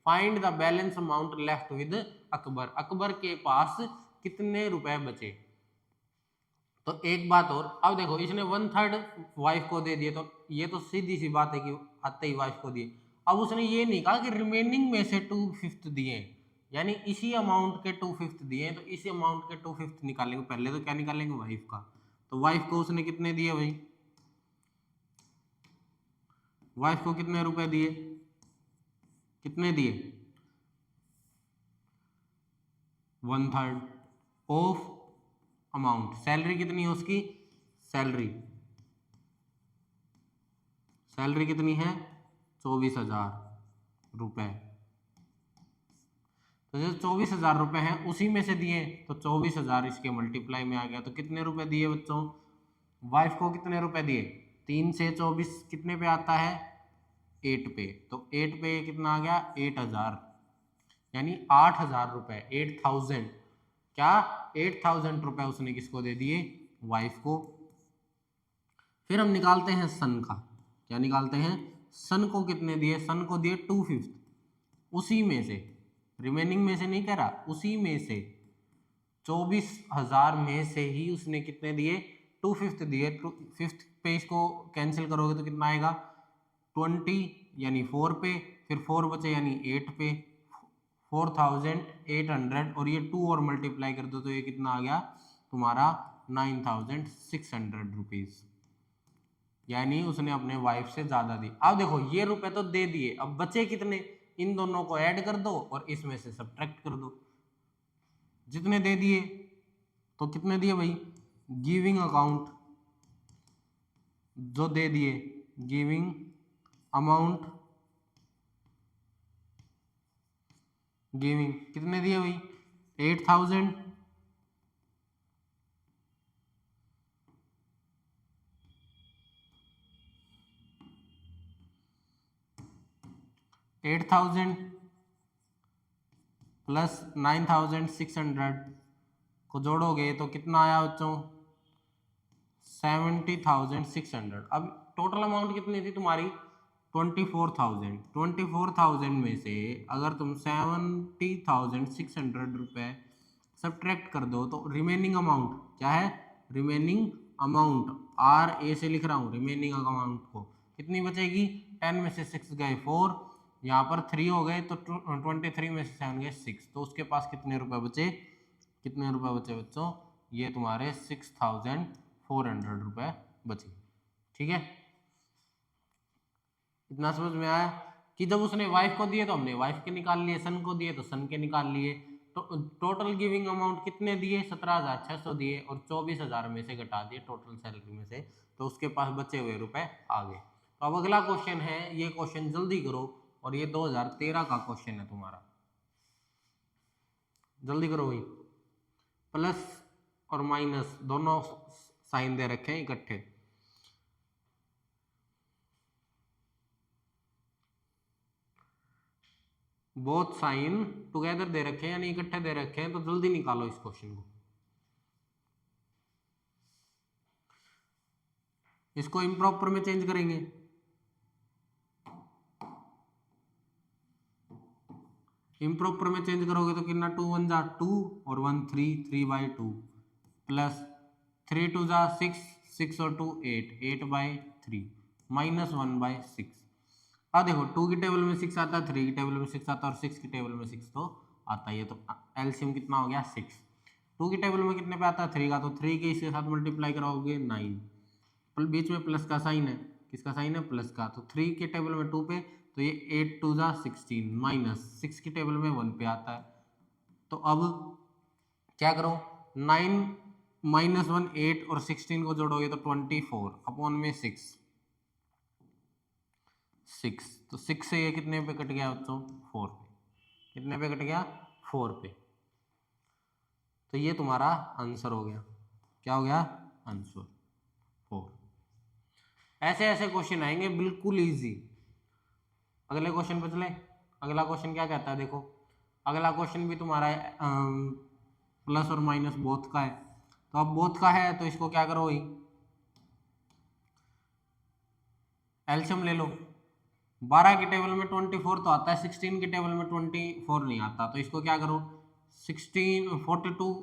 Find the balance amount left with Akbar. Akbar के पास कितने रुपए बचे? तो एक बात और, अब देखो इसने 1/3 वाइफ को दे दिए, तो ये तो सीधी सी बात है कि आते ही वाइफ को दिए। अब उसने ये नहीं कहा कि रिमेनिंग में से 2/5 दिए, यानी इसी अमाउंट के 2/5 दिए, तो इसी अमाउंट के 2/5 निकालेंगे। पहले तो क्या निकालेंगे? वाइफ का। तो वाइफ को उसने कितने दिए भाई? वाइफ को कितने रुपए दिए? कितने दिए? 1/3 ऑफ अमाउंट। सैलरी कितनी है उसकी? सैलरी सैलरी कितनी है? 24,000 रुपए। तो जो 24,000 रुपए हैं उसी में से दिए, तो 24,000 इसके मल्टीप्लाई में आ गया। तो कितने रुपए दिए बच्चों? वाइफ को कितने रुपए दिए? 3 से 24 कितने पे आता है? 8 पे। तो 8 पे कितना आ गया? 8,000, यानी 8,000 रुपए। 8,000 क्या? 8,000 रुपए उसने किसको दे दिए? वाइफ को। फिर हम निकालते हैं सन का। क्या निकालते हैं? सन को कितने दिए? सन को दिए 2/5। उसी में से, रिमेनिंग में से नहीं कह रहा, उसी में से 24,000 में से ही उसने कितने दिए? 2/5 दिए। 5th पे इसको कैंसिल करोगे तो कितना आएगा? 20, यानी 4 पे। फिर 4 बचे यानी 8 पे। 4800 और ये 2 और मल्टीप्लाई कर दो तो ये कितना आ गया तुम्हारा 9600 रुपीज, यानी उसने अपने वाइफ से ज्यादा दी। अब देखो ये रुपए तो दे दिए, अब बचे कितने, इन दोनों को ऐड कर दो और इसमें से सब्ट्रैक्ट कर दो। जितने दे दिए तो कितने दिए भाई, गिविंग अकाउंट जो दे दिए, गिविंग अमाउंट, गिविंग कितने दिए भाई 8000, प्लस 9600 को जोड़ोगे तो कितना आया बच्चों 70,600। अब टोटल अमाउंट कितनी थी तुम्हारी 24,000 में से अगर तुम 70,600 रुपए सब्ट्रैक्ट कर दो तो रिमेनिंग अमाउंट क्या है, रिमेनिंग अमाउंट आर ए से लिख रहा हूँ, रिमेनिंग अमाउंट को कितनी बचेगी, 10 में से 6 गए 4, यहाँ पर 3 हो गए तो 23 में से 7 गए 6, तो उसके पास कितने रुपए बचे, कितने रुपए बचे बच्चों, ये तुम्हारे 6,400 रुपए बचे। ठीक है, इतना समझ में आया कि जब उसने वाइफ को दिए तो हमने वाइफ के निकाल लिए, सन को दिए तो सन के निकाल लिए। तो टोटल गिविंग अमाउंट कितने दिए 17,600 दिए और 24,000 में से घटा दिए टोटल सैलरी में से, तो उसके पास बचे हुए रुपए आ गए। तो अब अगला क्वेश्चन है, ये क्वेश्चन जल्दी करो और ये 2013 का क्वेश्चन है तुम्हारा, जल्दी करो भाई। प्लस और माइनस दोनों साइन दे रखे हैं इकट्ठे, बोथ साइन टुगेदर दे रखे हैं यानी इकट्ठे दे रखे हैं, तो जल्दी निकालो इस क्वेश्चन को। इसको इम्प्रॉपर में चेंज करेंगे, इम्प्रॉपर में चेंज करोगे तो कितना 2 1 जा 2 और 1 3/2 प्लस 3 2 जा 6 6 और 2 8 8/3 माइनस 1/6। अब देखो 2 की टेबल में 6 आता है, 3 की टेबल में 6 आता है और 6 की टेबल में 6 तो आता ही है, तो एलसीएम कितना हो गया 6। 2 की टेबल में कितने पे आता है 3 का, तो 3 के इसके साथ मल्टीप्लाई कराओगे 9, बीच में प्लस का साइन है, किसका साइन है प्लस का, तो 3 के टेबल में 2 पे तो ये 8 2 जा 16 माइनस 6 की टेबल में 1 पे आता है। तो अब क्या करो 9 माइनस 1 8 और 16 को जोड़ोगे तो 24 अपॉन में 6 तो 6 से ये कितने पे कट गया बच्चों 4 पे, कितने पे कट गया 4 पे, तो ये तुम्हारा आंसर हो गया, क्या हो गया आंसर 4। ऐसे ऐसे क्वेश्चन आएंगे बिल्कुल इजी। अगले क्वेश्चन पे चले, अगला क्वेश्चन क्या कहता है देखो, अगला क्वेश्चन भी तुम्हारा प्लस और माइनस बोथ का है, तो अब बोथ का है तो इसको क्या करो भाई एलसीएम ले लो। 12 की टेबल में 24 तो आता है, 16 की टेबल में 24 नहीं आता, तो इसको क्या करो 16 42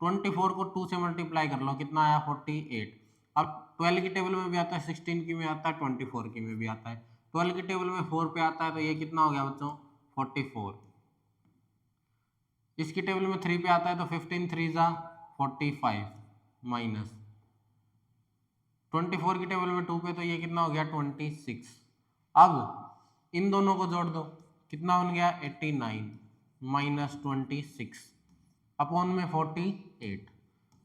24 को 2 से मल्टीप्लाई कर लो, कितना आया 48। अब 12 की टेबल में भी आता है, 16 की में आता है, 24 की में भी आता है, 12 की टेबल में 4 पे आता है, तो ये कितना हो गया बच्चों 44। इसकी टेबल में 3 पे आता है तो 15 3 जा 45 माइनस 24 की टेबल में 2 पे तो ये कितना हो गया 26। अब इन दोनों को जोड़ दो, कितना बन गया 89 माइनस 26 अपॉन में 48।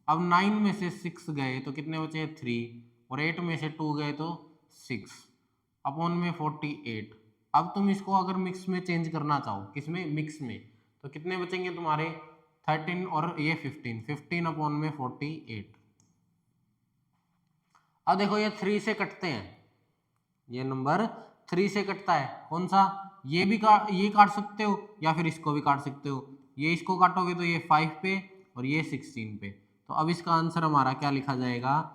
अब 9 में से 6 गए तो कितने बचे 3 और 8 में से 2 गए तो 6 अपॉन में 48। अब तुम इसको अगर मिक्स में चेंज करना चाहो, किसमें मिक्स में, तो कितने बचेंगे तुम्हारे 13 और ये 15 अपॉन में 48। अब देखो ये 3 से कटते हैं, ये नंबर 3 से कटता है, कौन सा ये भी ये काट सकते हो या फिर इसको भी काट सकते हो, ये इसको काटोगे तो ये 5 पे और ये 16 पे, तो अब इसका आंसर हमारा क्या लिखा जाएगा,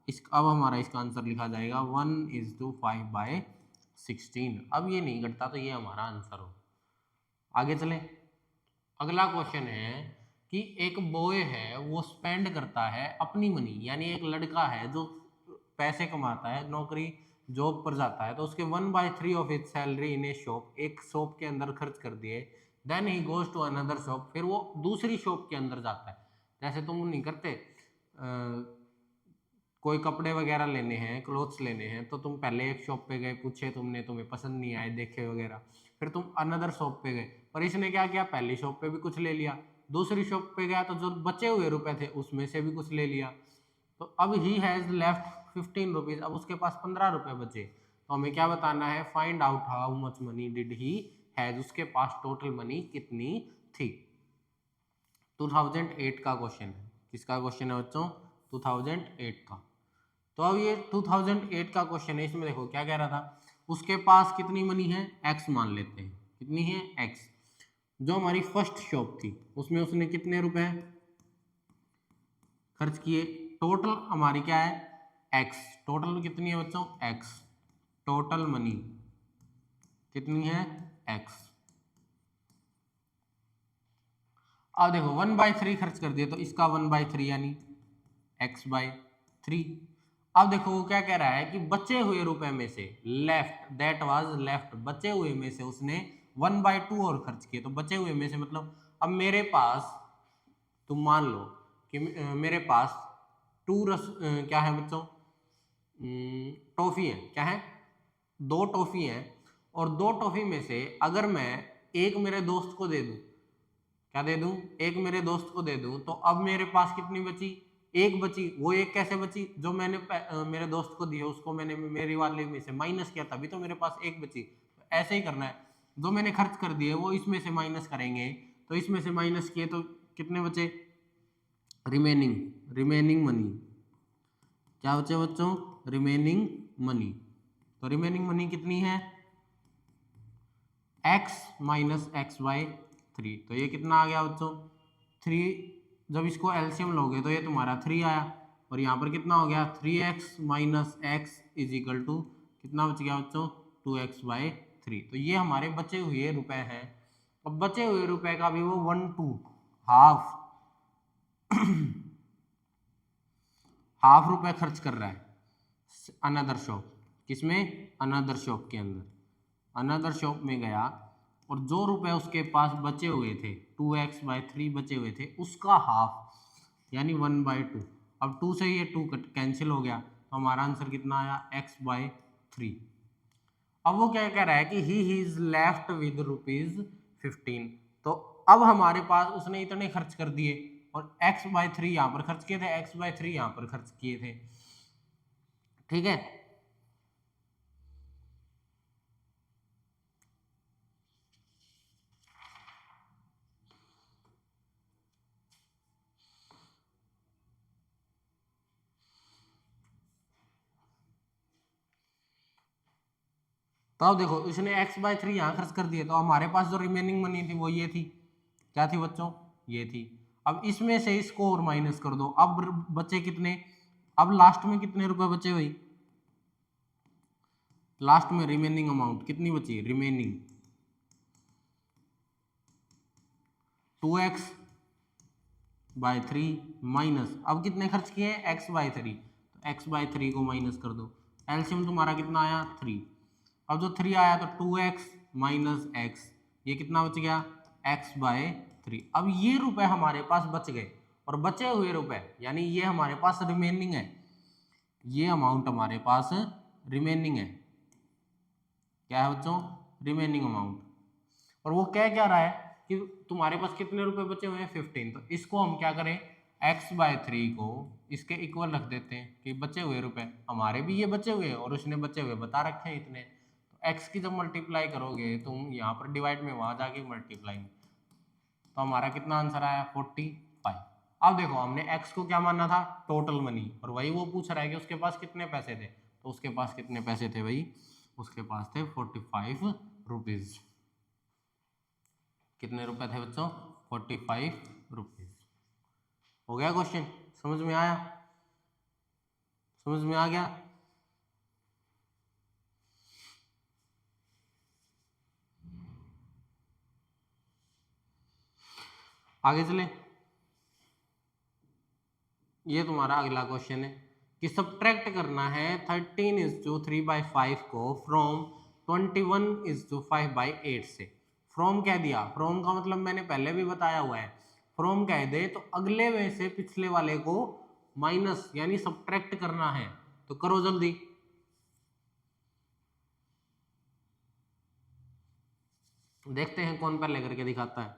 अब हमारा इसका आंसर लिखा जाएगा 1:5/16। अब ये नहीं घटता तो ये हमारा आंसर हो। आगे चले, अगला क्वेश्चन है कि एक बॉय है वो स्पेंड करता है अपनी मनी, यानी एक लड़का है जो पैसे कमाता है, नौकरी जॉब पर जाता है, तो उसके 1/3 of it salary in a shop, एक शॉप के अंदर खर्च कर दिए then he goes to another shop, फिर वो दूसरी शॉप के अंदर जाता है। जैसे तुम नहीं करते कोई कपड़े वगैरह लेने हैं, क्लोथ्स लेने हैं, तो तुम पहले एक शॉप पे गए, पूछे तुमने, तुम्हें पसंद नहीं आए, देखे वगैरह, फिर तुम अनदर शॉप पे गए। पर इसने क्या किया, पहली शॉप पे भी कुछ ले लिया, दूसरी शॉप पे गया तो जो बचे हुए रुपए थे उसमें से भी कुछ ले लिया। तो अब ही हैज लेफ्ट 15 रुपीज, अब उसके पास 15 रुपए बचे। तो हमें क्या बताना है, find out how much money did he has, उसके पास टोटल मनी कितनी थी। 2008 का क्वेश्चन है। किसका क्वेश्चन है बच्चों, 2008 का। तो अब ये 2008 का क्वेश्चन है, इसमें देखो क्या कह रहा था, उसके पास कितनी मनी है, एक्स मान लेते हैं, कितनी है, एक्स। जो हमारी फर्स्ट शॉप थी उसमें उसने कितने रुपए खर्च किए, टोटल हमारी क्या है, एक्स, टोटल कितनी है बच्चों, एक्स, टोटल मनी कितनी है, एक्स। अब देखो 1/3 खर्च कर दिया, तो इसका 1/3 यानी x/3। अब देखो वो क्या कह रहा है कि बचे हुए रुपए में से, लेफ्ट, दैट वाज लेफ्ट, बचे हुए में से उसने 1/2 और खर्च किए। तो बचे हुए में से मतलब, अब मेरे पास, तुम मान लो कि मेरे पास क्या है बच्चों, टॉफी है, क्या है, 2 टॉफी है, और 2 टॉफी में से अगर मैं एक मेरे दोस्त को दे दूं, क्या दे दूं, एक मेरे दोस्त को दे दूं, तो अब मेरे पास कितनी बची, एक बची। वो एक कैसे बची, जो मैंने मेरे दोस्त को दी है उसको मैंने मेरी वाले में से माइनस किया, तभी तो मेरे पास एक बची। तो ऐसे ही करना है, जो मैंने खर्च कर दिए वो इसमें से माइनस करेंगे, तो इसमें से माइनस किए तो कितने बचे, रिमेनिंग मनी, क्या बचे बच्चों, रिमेनिंग मनी। तो रिमेनिंग मनी कितनी है, x माइनस x/3। तो ये कितना आ गया बच्चों, 3, जब इसको एलसीएम लोगे तो ये तुम्हारा 3 आया, और यहाँ पर कितना हो गया, 3x minus x is equal to कितना बच गया बच्चों, 2x/3। तो ये हमारे बचे हुए रुपए हैं। अब बचे हुए रुपए का भी वो 1/2 हाफ हाफ रुपए खर्च कर रहा है अनदर शॉप, किसमें, अनदर शॉप के अंदर, अनदर शॉप में गया, और जो रुपए उसके पास बचे हुए थे, 2x/3 बचे हुए थे, उसका हाफ यानी 1/2। अब 2 से ये 2 कैंसिल हो गया, तो हमारा आंसर कितना आया, x/3। अब वो क्या कह रहा है कि ही इज लेफ्ट विद ₹15। तो अब हमारे पास उसने इतने खर्च कर दिए, और x/3 यहाँ पर खर्च किए थे, x/3 यहाँ पर खर्च किए थे, ठीक है। तो अब देखो इसने x/3 यहाँ खर्च कर दिए, तो हमारे पास जो रिमेनिंग मनी थी वो ये थी, क्या थी बच्चों, ये थी। अब इसमें से इसको और माइनस कर दो, अब बचे कितने, अब लास्ट में कितने रुपए बचे भाई, लास्ट में रिमेनिंग अमाउंट कितनी बची, रिमेनिंग 2x/3 माइनस, अब कितने खर्च किए, x/3, तो x/3 को माइनस कर दो, एलसीएम तुम्हारा कितना आया, 3। अब जो 3 आया तो 2x माइनस x, ये कितना बच गया, x/3। अब ये रुपए हमारे पास बच गए, और बचे हुए रुपए यानी ये हमारे पास रिमेनिंग है, ये अमाउंट हमारे पास रिमेनिंग है, क्या है बच्चों, रिमेनिंग अमाउंट। और वो क्या रहा है कि तुम्हारे पास कितने रुपए बचे हुए हैं, 15। तो इसको हम क्या करें, x/3 को इसके इक्वल रख देते हैं कि बचे हुए रुपए हमारे भी ये बचे हुए हैं, और उसने बचे हुए बता रखे हैं इतने। तो x की जब मल्टीप्लाई करोगे तुम यहाँ पर डिवाइड में, वहां जाके मल्टीप्लाई में, तो हमारा कितना आंसर आया, 45। अब देखो हमने x को क्या माना था, टोटल मनी, और वही वो पूछ रहा है कि उसके पास कितने पैसे थे। तो उसके पास कितने पैसे थे भाई, उसके पास थे 45 रुपीज। कितने रुपए थे बच्चों, 45 रुपीज। हो गया क्वेश्चन, समझ में आया, समझ में आ गया। आगे चले, ये तुम्हारा अगला क्वेश्चन है कि सब्ट्रैक्ट करना है 13:3/5 को फ्रॉम 21:5/8 से। फ्रॉम कह दिया, फ्रॉम का मतलब मैंने पहले भी बताया हुआ है, फ्रॉम कह दे तो अगले में से पिछले वाले को माइनस यानी सब्ट्रैक्ट करना है, तो करो जल्दी। देखते हैं कौन पहले करके दिखाता है।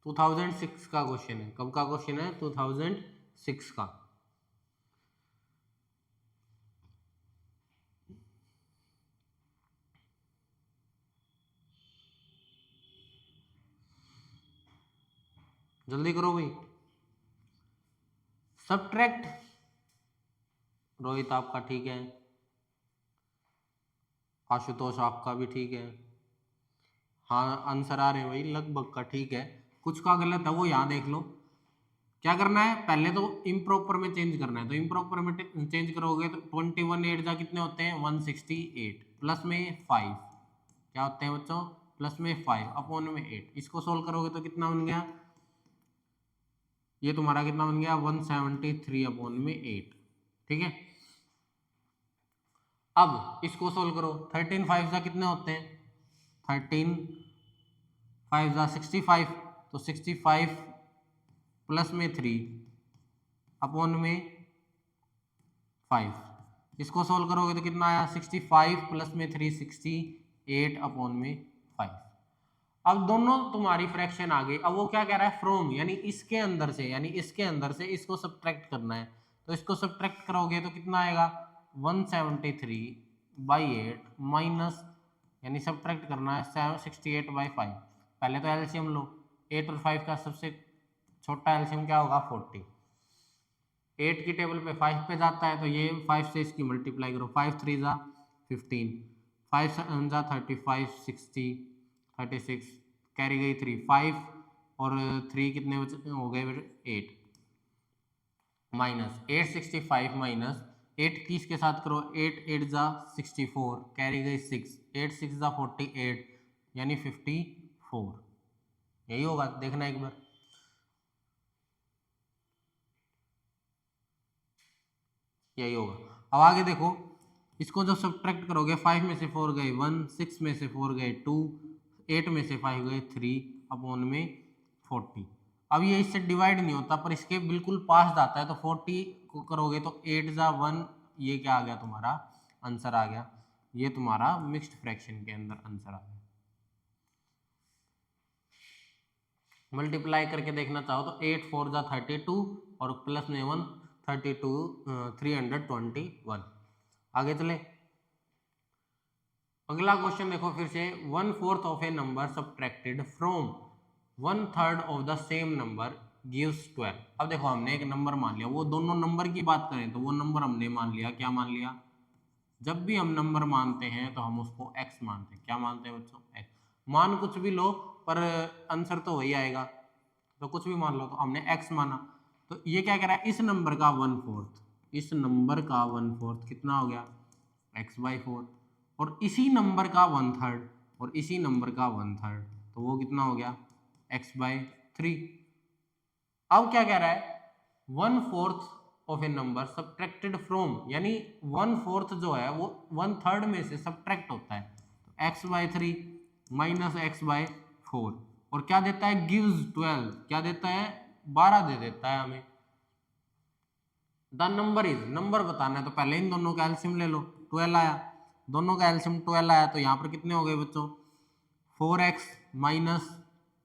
2006 का क्वेश्चन है। कब का क्वेश्चन है? 2006 का। जल्दी करो भाई। सब्ट्रैक्ट, रोहित आपका ठीक है, आशुतोष आपका भी ठीक है, हाँ आंसर आ रहे हैं भाई, लगभग का ठीक है, कुछ का गलत है वो यहाँ देख लो। क्या करना है? पहले तो इम्प्रॉपर में चेंज करना है, तो इम्प्रॉपर में चेंज करोगे तो 21 8 जा कितने होते हैं? 168 प्लस में 5 क्या होते हैं बच्चों? प्लस में 5 अपॉन में 8। इसको सोल्व करोगे तो कितना बन गया? ये तुम्हारा कितना बन गया? 173 अपॉन में 8। ठीक है, अब इसको सोल्व करो। 13 5 जा कितने होते हैं? 13 5 जा 65, तो 65 प्लस में 3 अपॉन में 5। इसको सोल्व करोगे तो कितना आया? 65 प्लस में 3 68 अपॉन में 5। अब दोनों तुम्हारी फ्रैक्शन आ गई। अब वो क्या कह रहा है? फ्रॉम यानी इसके अंदर से, यानी इसके अंदर से इसको सब्ट्रैक्ट करना है, तो इसको सब्ट्रैक्ट करोगे तो कितना आएगा? 173/8 माइनस, यानी सब्ट्रैक्ट करना है 68/5। पहले तो एलसीएम लो, 8 और 5 का सबसे छोटा एलसीएम क्या होगा? 40। 8 की टेबल पे 5 पे जाता है, तो ये 5 से इसकी मल्टीप्लाई करो, 5 3 जा 15, 5 7 जा 35 60 36, कैरी गई 3 5 और 3 कितने हो गए? 8 माइनस 865 माइनस 8 30 के साथ करो, 8 8 जा 64, कैरी गई 6, 8 6 जा 48 यानी 54। यही होगा, देखना एक बार। यही होगा। अब आगे देखो, इसको जब सब्ट्रैक्ट करोगे, 5 में से 4 गए 1, 6 में से 4 गए 2, 8 में से 5 गए 3 अपॉन में 40। अब ये इससे डिवाइड नहीं होता पर इसके बिल्कुल पास जाता है, तो 40 को करोगे तो 8 जा 1, ये क्या आ गया तुम्हारा? आंसर आ गया। ये तुम्हारा मिक्स्ड फ्रैक्शन के अंदर आंसर आ गया। मल्टीप्लाई करके देखना चाहो तो 8 4 जा 32 और प्लस में 1 32 321। आगे चले, अगला क्वेश्चन देखो फिर से। 1/4 of A number subtracted from 1/3 of the same number gives 12। अब देखो हमने एक नंबर मान लिया, वो दोनों नंबर की बात करें तो वो नंबर हमने मान लिया, क्या मान लिया? जब भी हम नंबर मानते हैं तो हम उसको x मानते हैं। क्या मानते हैं बच्चों? x। मान कुछ भी लो पर आंसर तो वही आएगा, तो कुछ भी मान लो, तो हमने x माना। तो ये क्या कह रहा है? इस नंबर का 1/4, इस नंबर का 1/4 कितना हो गया? x/4। और इसी नंबर का 1/3 और इसी नंबर का 1/3, तो वो कितना हो गया? x/3। अब क्या कह रहा है? 1/4 of A number subtracted from, यानी 1/4 जो है वो 1/3 में से सब्ट्रैक्ट होता है, तो x/3 माइनस x/4। और क्या देता है? गिव्स 12। क्या देता है? 12 दे देता है हमें। द नंबर इज, नंबर बताना है तो पहले इन दोनों का एलसीएम ले लो। 12 आया, दोनों का एलसीएम 12 आया, तो यहाँ पर कितने हो गए बच्चों? 4x minus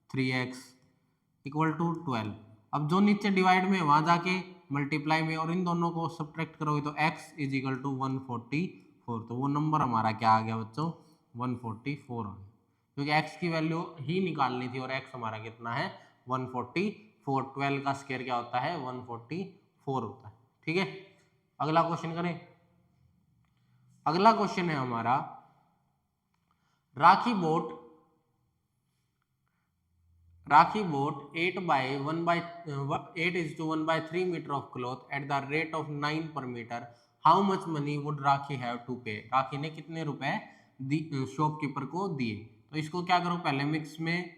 3x equal to 12। अब जो नीचे डिवाइड में वहां जाके मल्टीप्लाई में, और इन दोनों को सब्ट्रैक्ट करोगे तो x इज इक्वल टू 144। तो वो नंबर हमारा क्या आ गया बच्चों? 144 आ गया, क्योंकि x की वैल्यू ही निकालनी थी और x हमारा कितना है? 144। 12 का स्क्वायर क्या होता है? 144 होता है। ठीक है, अगला क्वेश्चन करें। अगला क्वेश्चन है हमारा, Rakhi bought 8:1/3 metre of cloth at the rate of 9 per metre. How much money would Rakhi have to pay? Rakhi ने कितने रुपए शॉपकीपर को दिए? तो इसको क्या करो, पहले मिक्स में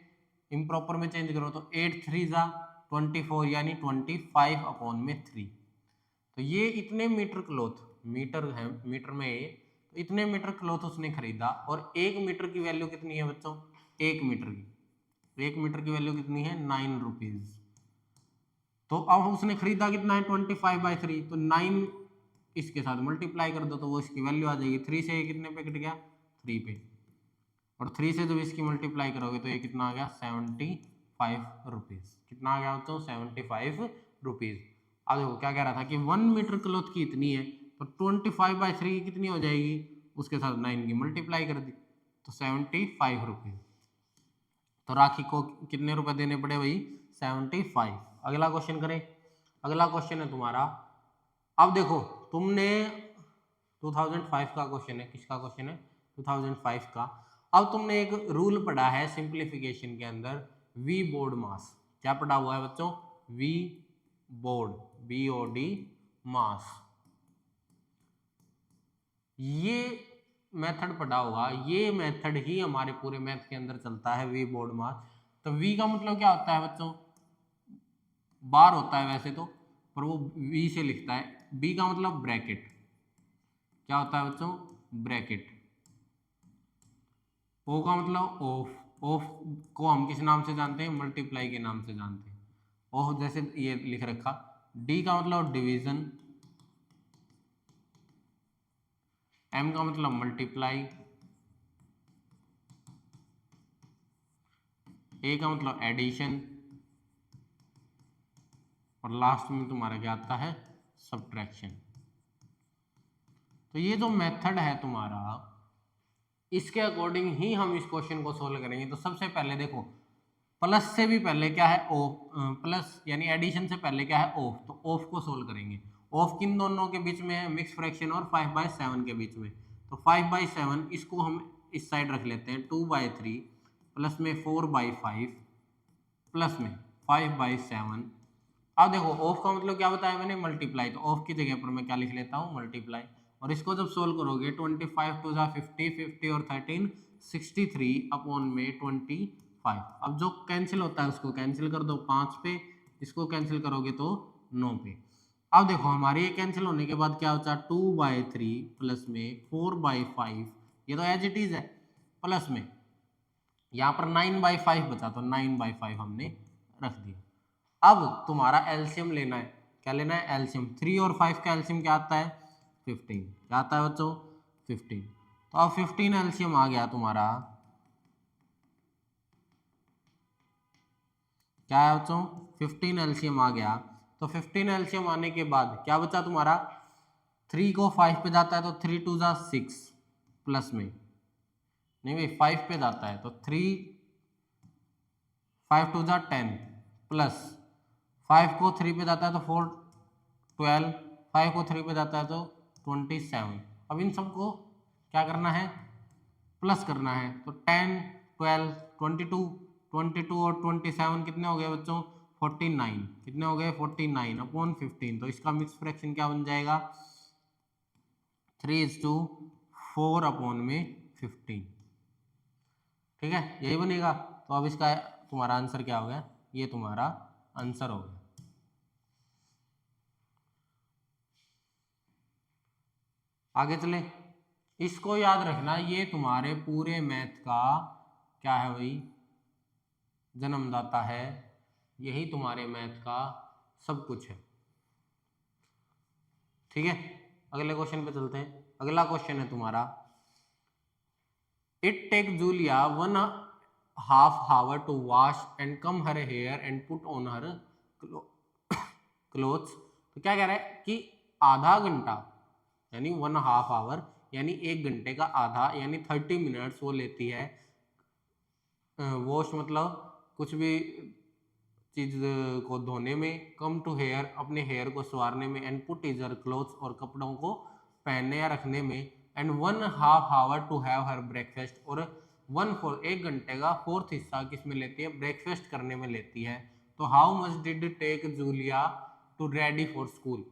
इम्प्रॉपर में चेंज करो, तो 8 3 जा 24 यानी 25 अपॉन में 3। तो ये इतने मीटर क्लॉथ, मीटर है, मीटर में तो इतने मीटर क्लॉथ उसने खरीदा और 1 मीटर की वैल्यू कितनी है बच्चों, 1 मीटर की, 1 मीटर की वैल्यू कितनी है, 9 रुपीज। तो अब उसने खरीदा कितना है, 25/3, तो 9 इसके साथ मल्टीप्लाई कर दो तो वो इसकी वैल्यू आ जाएगी। 3 से ये कितने पे कट गया, 3 पे, और 3 से जब इसकी मल्टीप्लाई करोगे तो ये कितना आ गया, 75 रुपीज। कितना आ गया बच्चों, 75 रुपीज। अब देखो क्या कह रहा था कि 1 मीटर क्लॉथ की इतनी है, तो 25/3 कितनी हो जाएगी, उसके साथ 9 की मल्टीप्लाई कर दी तो 75 रुपीज। तो राखी को कितने रुपए देने पड़े भाई, 75। अगला क्वेश्चन करें। अगला क्वेश्चन है तुम्हारा, अब देखो तुमने 2005 का क्वेश्चन है, किसका क्वेश्चन है, 2005 का। अब तुमने एक रूल पढ़ा है सिंप्लीफिकेशन के अंदर, वी बोर्ड मास। क्या पढ़ा हुआ है बच्चों, वी बोर्ड, BOD मास। ये मेथड पढ़ा होगा, ये मेथड ही हमारे पूरे मैथ के अंदर चलता है, वी बोर्ड मास। तो वी का मतलब क्या होता है बच्चों, बार होता है वैसे तो, पर वो वी से लिखता है। बी का मतलब ब्रैकेट, क्या होता है बच्चों, ब्रैकेट। ओ का मतलब ऑफ, ऑफ को हम किस नाम से जानते हैं, मल्टीप्लाई के नाम से जानते हैं, ऑफ जैसे ये लिख रखा। डी का मतलब डिवीजन, एम का मतलब मल्टीप्लाई, ए का मतलब एडिशन, और लास्ट में तुम्हारा क्या आता है, सब्ट्रैक्शन। तो ये जो मेथड है तुम्हारा, इसके अकॉर्डिंग ही हम इस क्वेश्चन को सोल्व करेंगे। तो सबसे पहले देखो, प्लस से भी पहले क्या है, ऑफ, प्लस यानी एडिशन से पहले क्या है, ऑफ, तो ऑफ को सोल्व करेंगे। ऑफ किन दोनों के बीच में है, मिक्स फ्रैक्शन और 5/7 के बीच में। तो 5/7 इसको हम इस साइड रख लेते हैं, 2/3 प्लस में 4/5 प्लस में 5/7। अब देखो ऑफ का मतलब क्या बताया मैंने, मल्टीप्लाई, तो ऑफ की जगह पर मैं क्या लिख लेता हूँ, मल्टीप्लाई। और इसको जब सोल्व करोगे 25 2 50, 50 और 13 63 अपॉन में 25। अब जो कैंसिल होता है उसको कैंसिल कर दो 5 पे, इसको कैंसिल करोगे तो 9 पे। अब देखो हमारे ये कैंसिल होने के बाद क्या होता है, 2/3 प्लस में 4/5, ये तो एज इट इज है, प्लस में यहाँ पर 9/5 बचा तो 9/5 हमने रख दिया। अब तुम्हारा एलसीएम लेना है, क्या लेना है, एलसीएम। 3 और 5 का एलसीएम क्या आता है, 15। क्या आता है बच्चों, 15। तो अब 15 एलसीएम आ गया तुम्हारा, क्या है बच्चों, 15 एलसीएम आ गया। तो 15 एलसीएम आने के बाद क्या बचा तुम्हारा, 3 को 5 पे जाता है तो 3 2 6 प्लस में, नहीं भाई 5 पे जाता है तो 3 5 2 10 प्लस 5 को 3 पे जाता है तो 4 12, 5 को 3 पे जाता है तो 27। अब इन सबको क्या करना है, प्लस करना है। तो 10 12 22, 22 और 27 कितने हो गए बच्चों, 49। कितने हो गए, 49 अपॉन 15। तो इसका मिक्स फ्रैक्शन क्या बन जाएगा, 3:4 अपॉन में 15। ठीक है, यही बनेगा। तो अब इसका तुम्हारा आंसर क्या हो गया, ये तुम्हारा आंसर हो गया। आगे चले, इसको याद रखना, ये तुम्हारे पूरे मैथ का क्या है भाई, जन्मदाता है, यही तुम्हारे मैथ का सब कुछ है। ठीक है, अगले क्वेश्चन पे चलते हैं। अगला क्वेश्चन है तुम्हारा, it take Julia 1/2 hour to wash and comb her hair and put on her clothes. तो क्या कह रहा है कि आधा घंटा यानी 1/2 hour यानी 1 घंटे का आधा यानी 30 मिनट्स वो लेती है, वॉश मतलब कुछ भी चीज को धोने में, कम टू हेयर अपने हेयर को संवारने में, एंड पुट इजर क्लोथ्स और कपड़ों को पहनने या रखने में, and 1/2 hour to have her breakfast, और 1 घंटे का 4th हिस्सा किस में लेती है, ब्रेकफास्ट करने में लेती है। तो how much did take Julia to ready for school.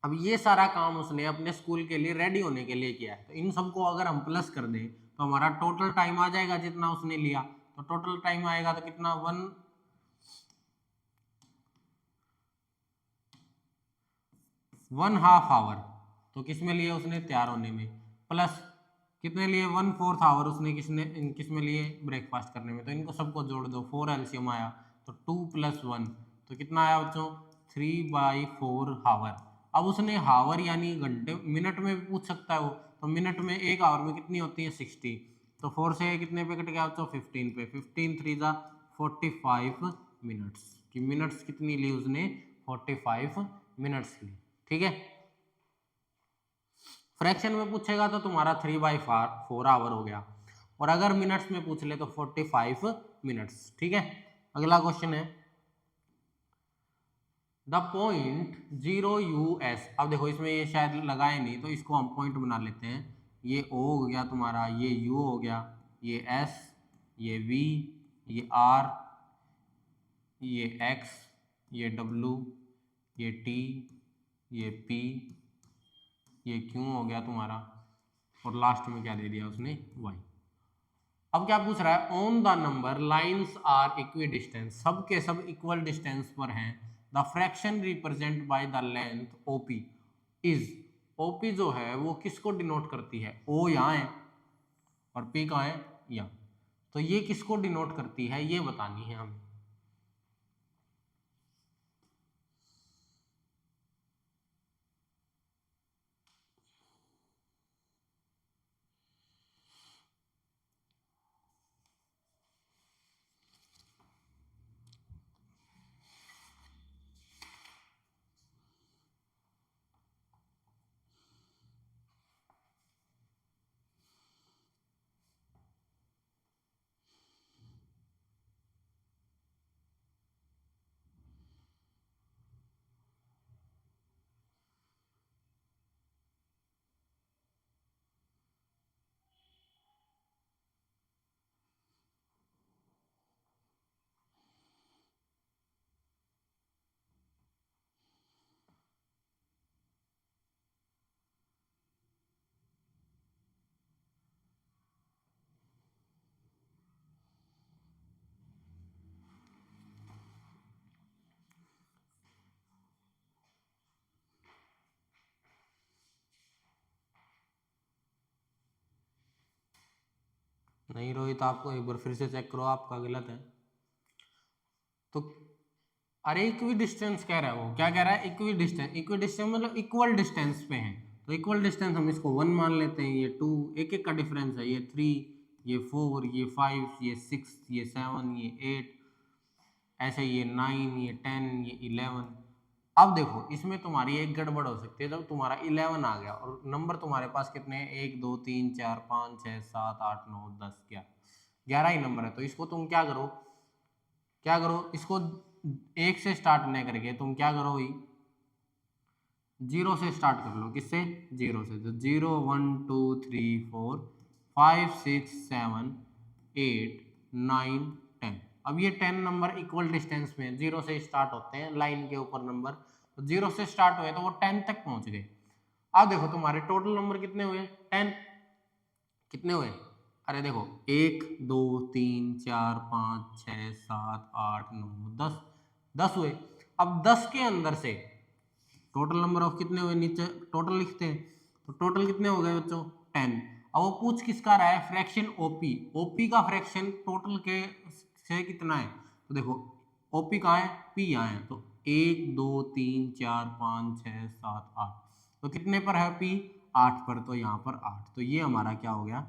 अब ये सारा काम उसने अपने स्कूल के लिए रेडी होने के लिए किया है। तो इन सबको अगर हम प्लस कर दें तो हमारा टोटल टाइम आ जाएगा जितना उसने लिया। तो टोटल टाइम आएगा तो कितना, 1/2 hour। तो किस में लिया उसने, तैयार होने में। प्लस कितने लिए 1/4 आवर उसने किस में लिए ब्रेकफास्ट करने में, तो इनको सबको जोड़ दो, 4 एलसीएम आया तो 2 + 1 तो कितना आया बच्चों 3/4 हावर। अब उसने हावर यानी घंटे मिनट में भी पूछ सकता है वो, तो मिनट में एक आवर में कितनी होती है 60, तो 4 से कितने पे कट गया बच्चों 15 पे, 15 3 जा 45 मिनट्स की मिनट्स कितनी ली उसने 45 मिनट्स ली। ठीक है, फ्रैक्शन में पूछेगा तो तुम्हारा 3/4 आवर हो गया, और अगर मिनट्स में पूछ ले तो 45 मिनट्स। ठीक है, अगला क्वेश्चन है द पॉइंट 0 US। अब देखो इसमें ये शायद लगाए नहीं तो इसको हम पॉइंट बना लेते हैं, ये O हो गया तुम्हारा, ये U हो गया, ये S, ये V, ये R, ये X, ये W, ये T, ये P, ये Q हो गया तुम्हारा, और लास्ट में क्या दे दिया उसने Y। अब क्या पूछ रहा है on the number lines are equidistance, सब के सब इक्वल डिस्टेंस पर हैं, the fraction represent by the length OP is, OP जो है वो किसको डिनोट करती है, ओ यहाँ है और पी कहाँ है यहाँ, तो ये किसको डिनोट करती है ये बतानी है हमें। नहीं रोहित, आपको एक बार फिर से चेक करो, आपका गलत है। तो अरे इक्वी डिस्टेंस कह रहा है वो, क्या कह रहा है इक्वी डिस्टेंस, इक्वी डिस्टेंस मतलब इक्वल डिस्टेंस पे हैं, तो इक्वल डिस्टेंस हम इसको 1 मान लेते हैं, ये 2 एक एक का डिफरेंस है, ये 3, ये 4, ये 5, ये 6, ये 7, ये 8, ऐसे ये 9, ये 10, ये 11। अब देखो इसमें तुम्हारी एक गड़बड़ हो सकती है, जब तुम्हारा 11 आ गया और नंबर तुम्हारे पास कितने हैं 1 2 3 4 5 6 7 8 9 10 11, 11 ही नंबर है, तो इसको तुम क्या करो, क्या करो इसको एक से स्टार्ट नहीं करके तुम क्या करो भाई जीरो से स्टार्ट कर लो, किससे जीरो से, तो 0 1 2 3 4 5 6 7 8 9 10। अब ये 10 नंबर इक्वल डिस्टेंस में जीरो से स्टार्ट होते हैं लाइन के ऊपर नंबर, तो जीरो से स्टार्ट हुए तो वो 10 तक पहुंच गए। अब देखो तुम्हारे टोटल नंबर कितने हुए 10, कितने हुए, अरे देखो 1 2 3 4 5 6 7 8 9 10, 10 हुए। अब 10 के अंदर से टोटल नंबर ऑफ कितने हुए, नीचे टोटल लिखते हैं, तो टोटल कितने हो गए बच्चों 10। अब वो पूछ किसका रहा है फ्रैक्शन ओपी, ओपी का फ्रैक्शन टोटल के से कितना है, तो देखो ओपी कहाँ है पी यहाँ है, तो 1 2 3 4 5 6 7 8, तो कितने पर है पी 8 पर, तो यहाँ पर 8, तो ये हमारा क्या हो गया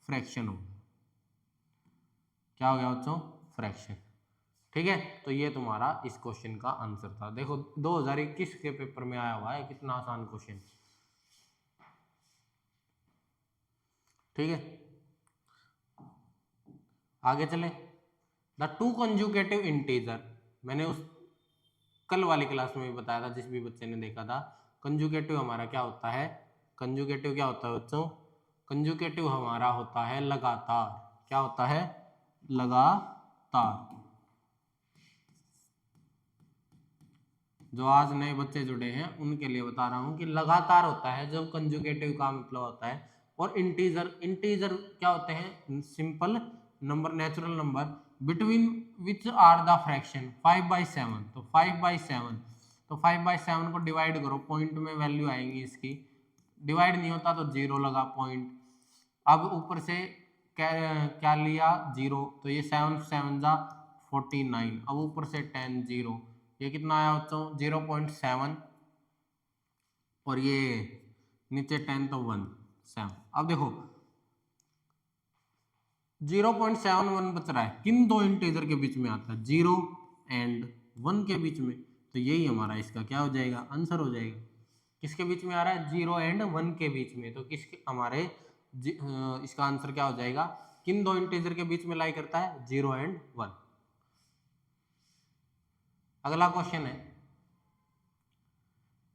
फ्रैक्शन हो गया, क्या हो गया बच्चों फ्रैक्शन। ठीक है, तो ये तुम्हारा इस क्वेश्चन का आंसर था। देखो 2021 के पेपर में आया हुआ है, कितना आसान क्वेश्चन। ठीक है, आगे चले, द टू कंजुगेटिव इंटीजर, मैंने उस कल वाली क्लास में भी बताया था, जिस भी बच्चे ने देखा था, कंजुगेटिव हमारा क्या होता है, कंजुगेटिव क्या होता है बच्चों, कंजुगेटिव हमारा होता है लगातार, क्या होता है लगातार। जो आज नए बच्चे जुड़े हैं उनके लिए बता रहा हूं कि लगातार होता है जब कंजुगेटिव का मतलब होता है। और इंटीजर, इंटीजर क्या होते हैं simple number, natural number between which are the fraction 5/7, तो 5/7, तो 5/7 को डिवाइड करो, पॉइंट में वैल्यू आएंगी इसकी डिवाइड नहीं होता तो 0 लगा पॉइंट। अब ऊपर से क्या लिया 0, तो ये 7 7 जा 49। अब ऊपर से 10 0, ये कितना आया बच्चों 0.7, और ये नीचे 10 तो 1 7। अब देखो 0.71 बच रहा है, किन दो इंटीजर के बीच में आता है 0 एंड 1 के बीच में, तो यही हमारा इसका क्या हो जाएगा आंसर हो जाएगा। किसके बीच में आ रहा है 0 एंड 1 के बीच में, तो किसके हमारे इसका आंसर क्या हो जाएगा, किन दो इंटीजर के बीच में लाई करता है 0 एंड 1। अगला क्वेश्चन है,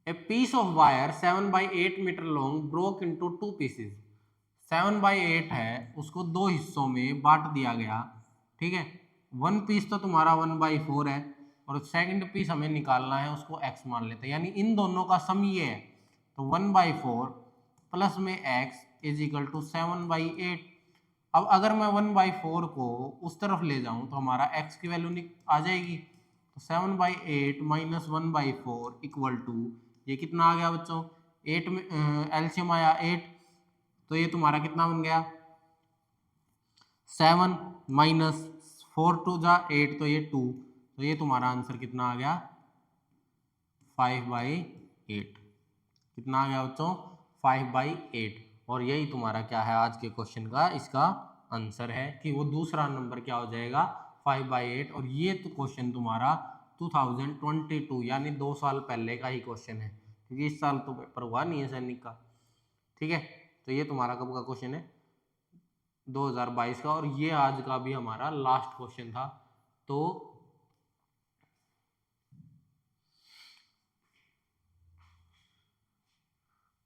a piece of wire 7/8 metre long broke into 2 pieces. 7/8 है, उसको 2 हिस्सों में बांट दिया गया, ठीक है। 1 पीस तो तुम्हारा 1/4 है, और सेकंड पीस हमें निकालना है, उसको x मान लेते हैं, यानी इन दोनों का सम ये है, तो 1/4 प्लस में x इज इक्वल टू 7/8। अब अगर मैं 1/4 को उस तरफ ले जाऊं तो हमारा x की वैल्यू आ जाएगी, तो 7/8 माइनस 1/4 इक्वल टू, ये कितना आ गया बच्चों 8 में एलसीएम आया 8, तो ये तुम्हारा कितना बन गया 7 माइनस 4 2 जा 8, तो ये 2, तो ये तुम्हारा आंसर कितना आ गया 5/8। कितना आ गया बच्चों 5/8, और यही तुम्हारा क्या है आज के क्वेश्चन का इसका आंसर है, कि वो दूसरा नंबर क्या हो जाएगा 5/8। और ये तो क्वेश्चन तुम्हारा 2022 यानी 2 साल पहले का ही क्वेश्चन है, क्योंकि इस साल तो पेपर हुआ नहीं है सैनिक का, ठीक है। तो ये तुम्हारा कब का क्वेश्चन है 2022 का, और ये आज का भी हमारा लास्ट क्वेश्चन था। तो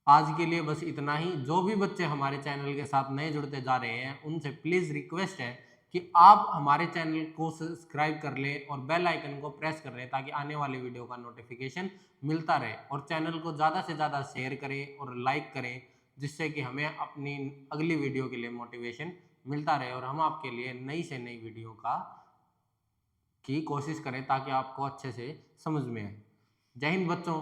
आज के लिए बस इतना ही। जो भी बच्चे हमारे चैनल के साथ नए जुड़ते जा रहे हैं उनसे प्लीज रिक्वेस्ट है कि आप हमारे चैनल को सब्सक्राइब कर लें और बेल आइकन को प्रेस कर लें, ताकि आने वाली वीडियो का नोटिफिकेशन मिलता रहे, और चैनल को ज़्यादा से ज़्यादा शेयर करें और लाइक करें, जिससे कि हमें अपनी अगली वीडियो के लिए मोटिवेशन मिलता रहे, और हम आपके लिए नई से नई वीडियो की कोशिश करें ताकि आपको अच्छे से समझ में आए। जय हिंद बच्चों।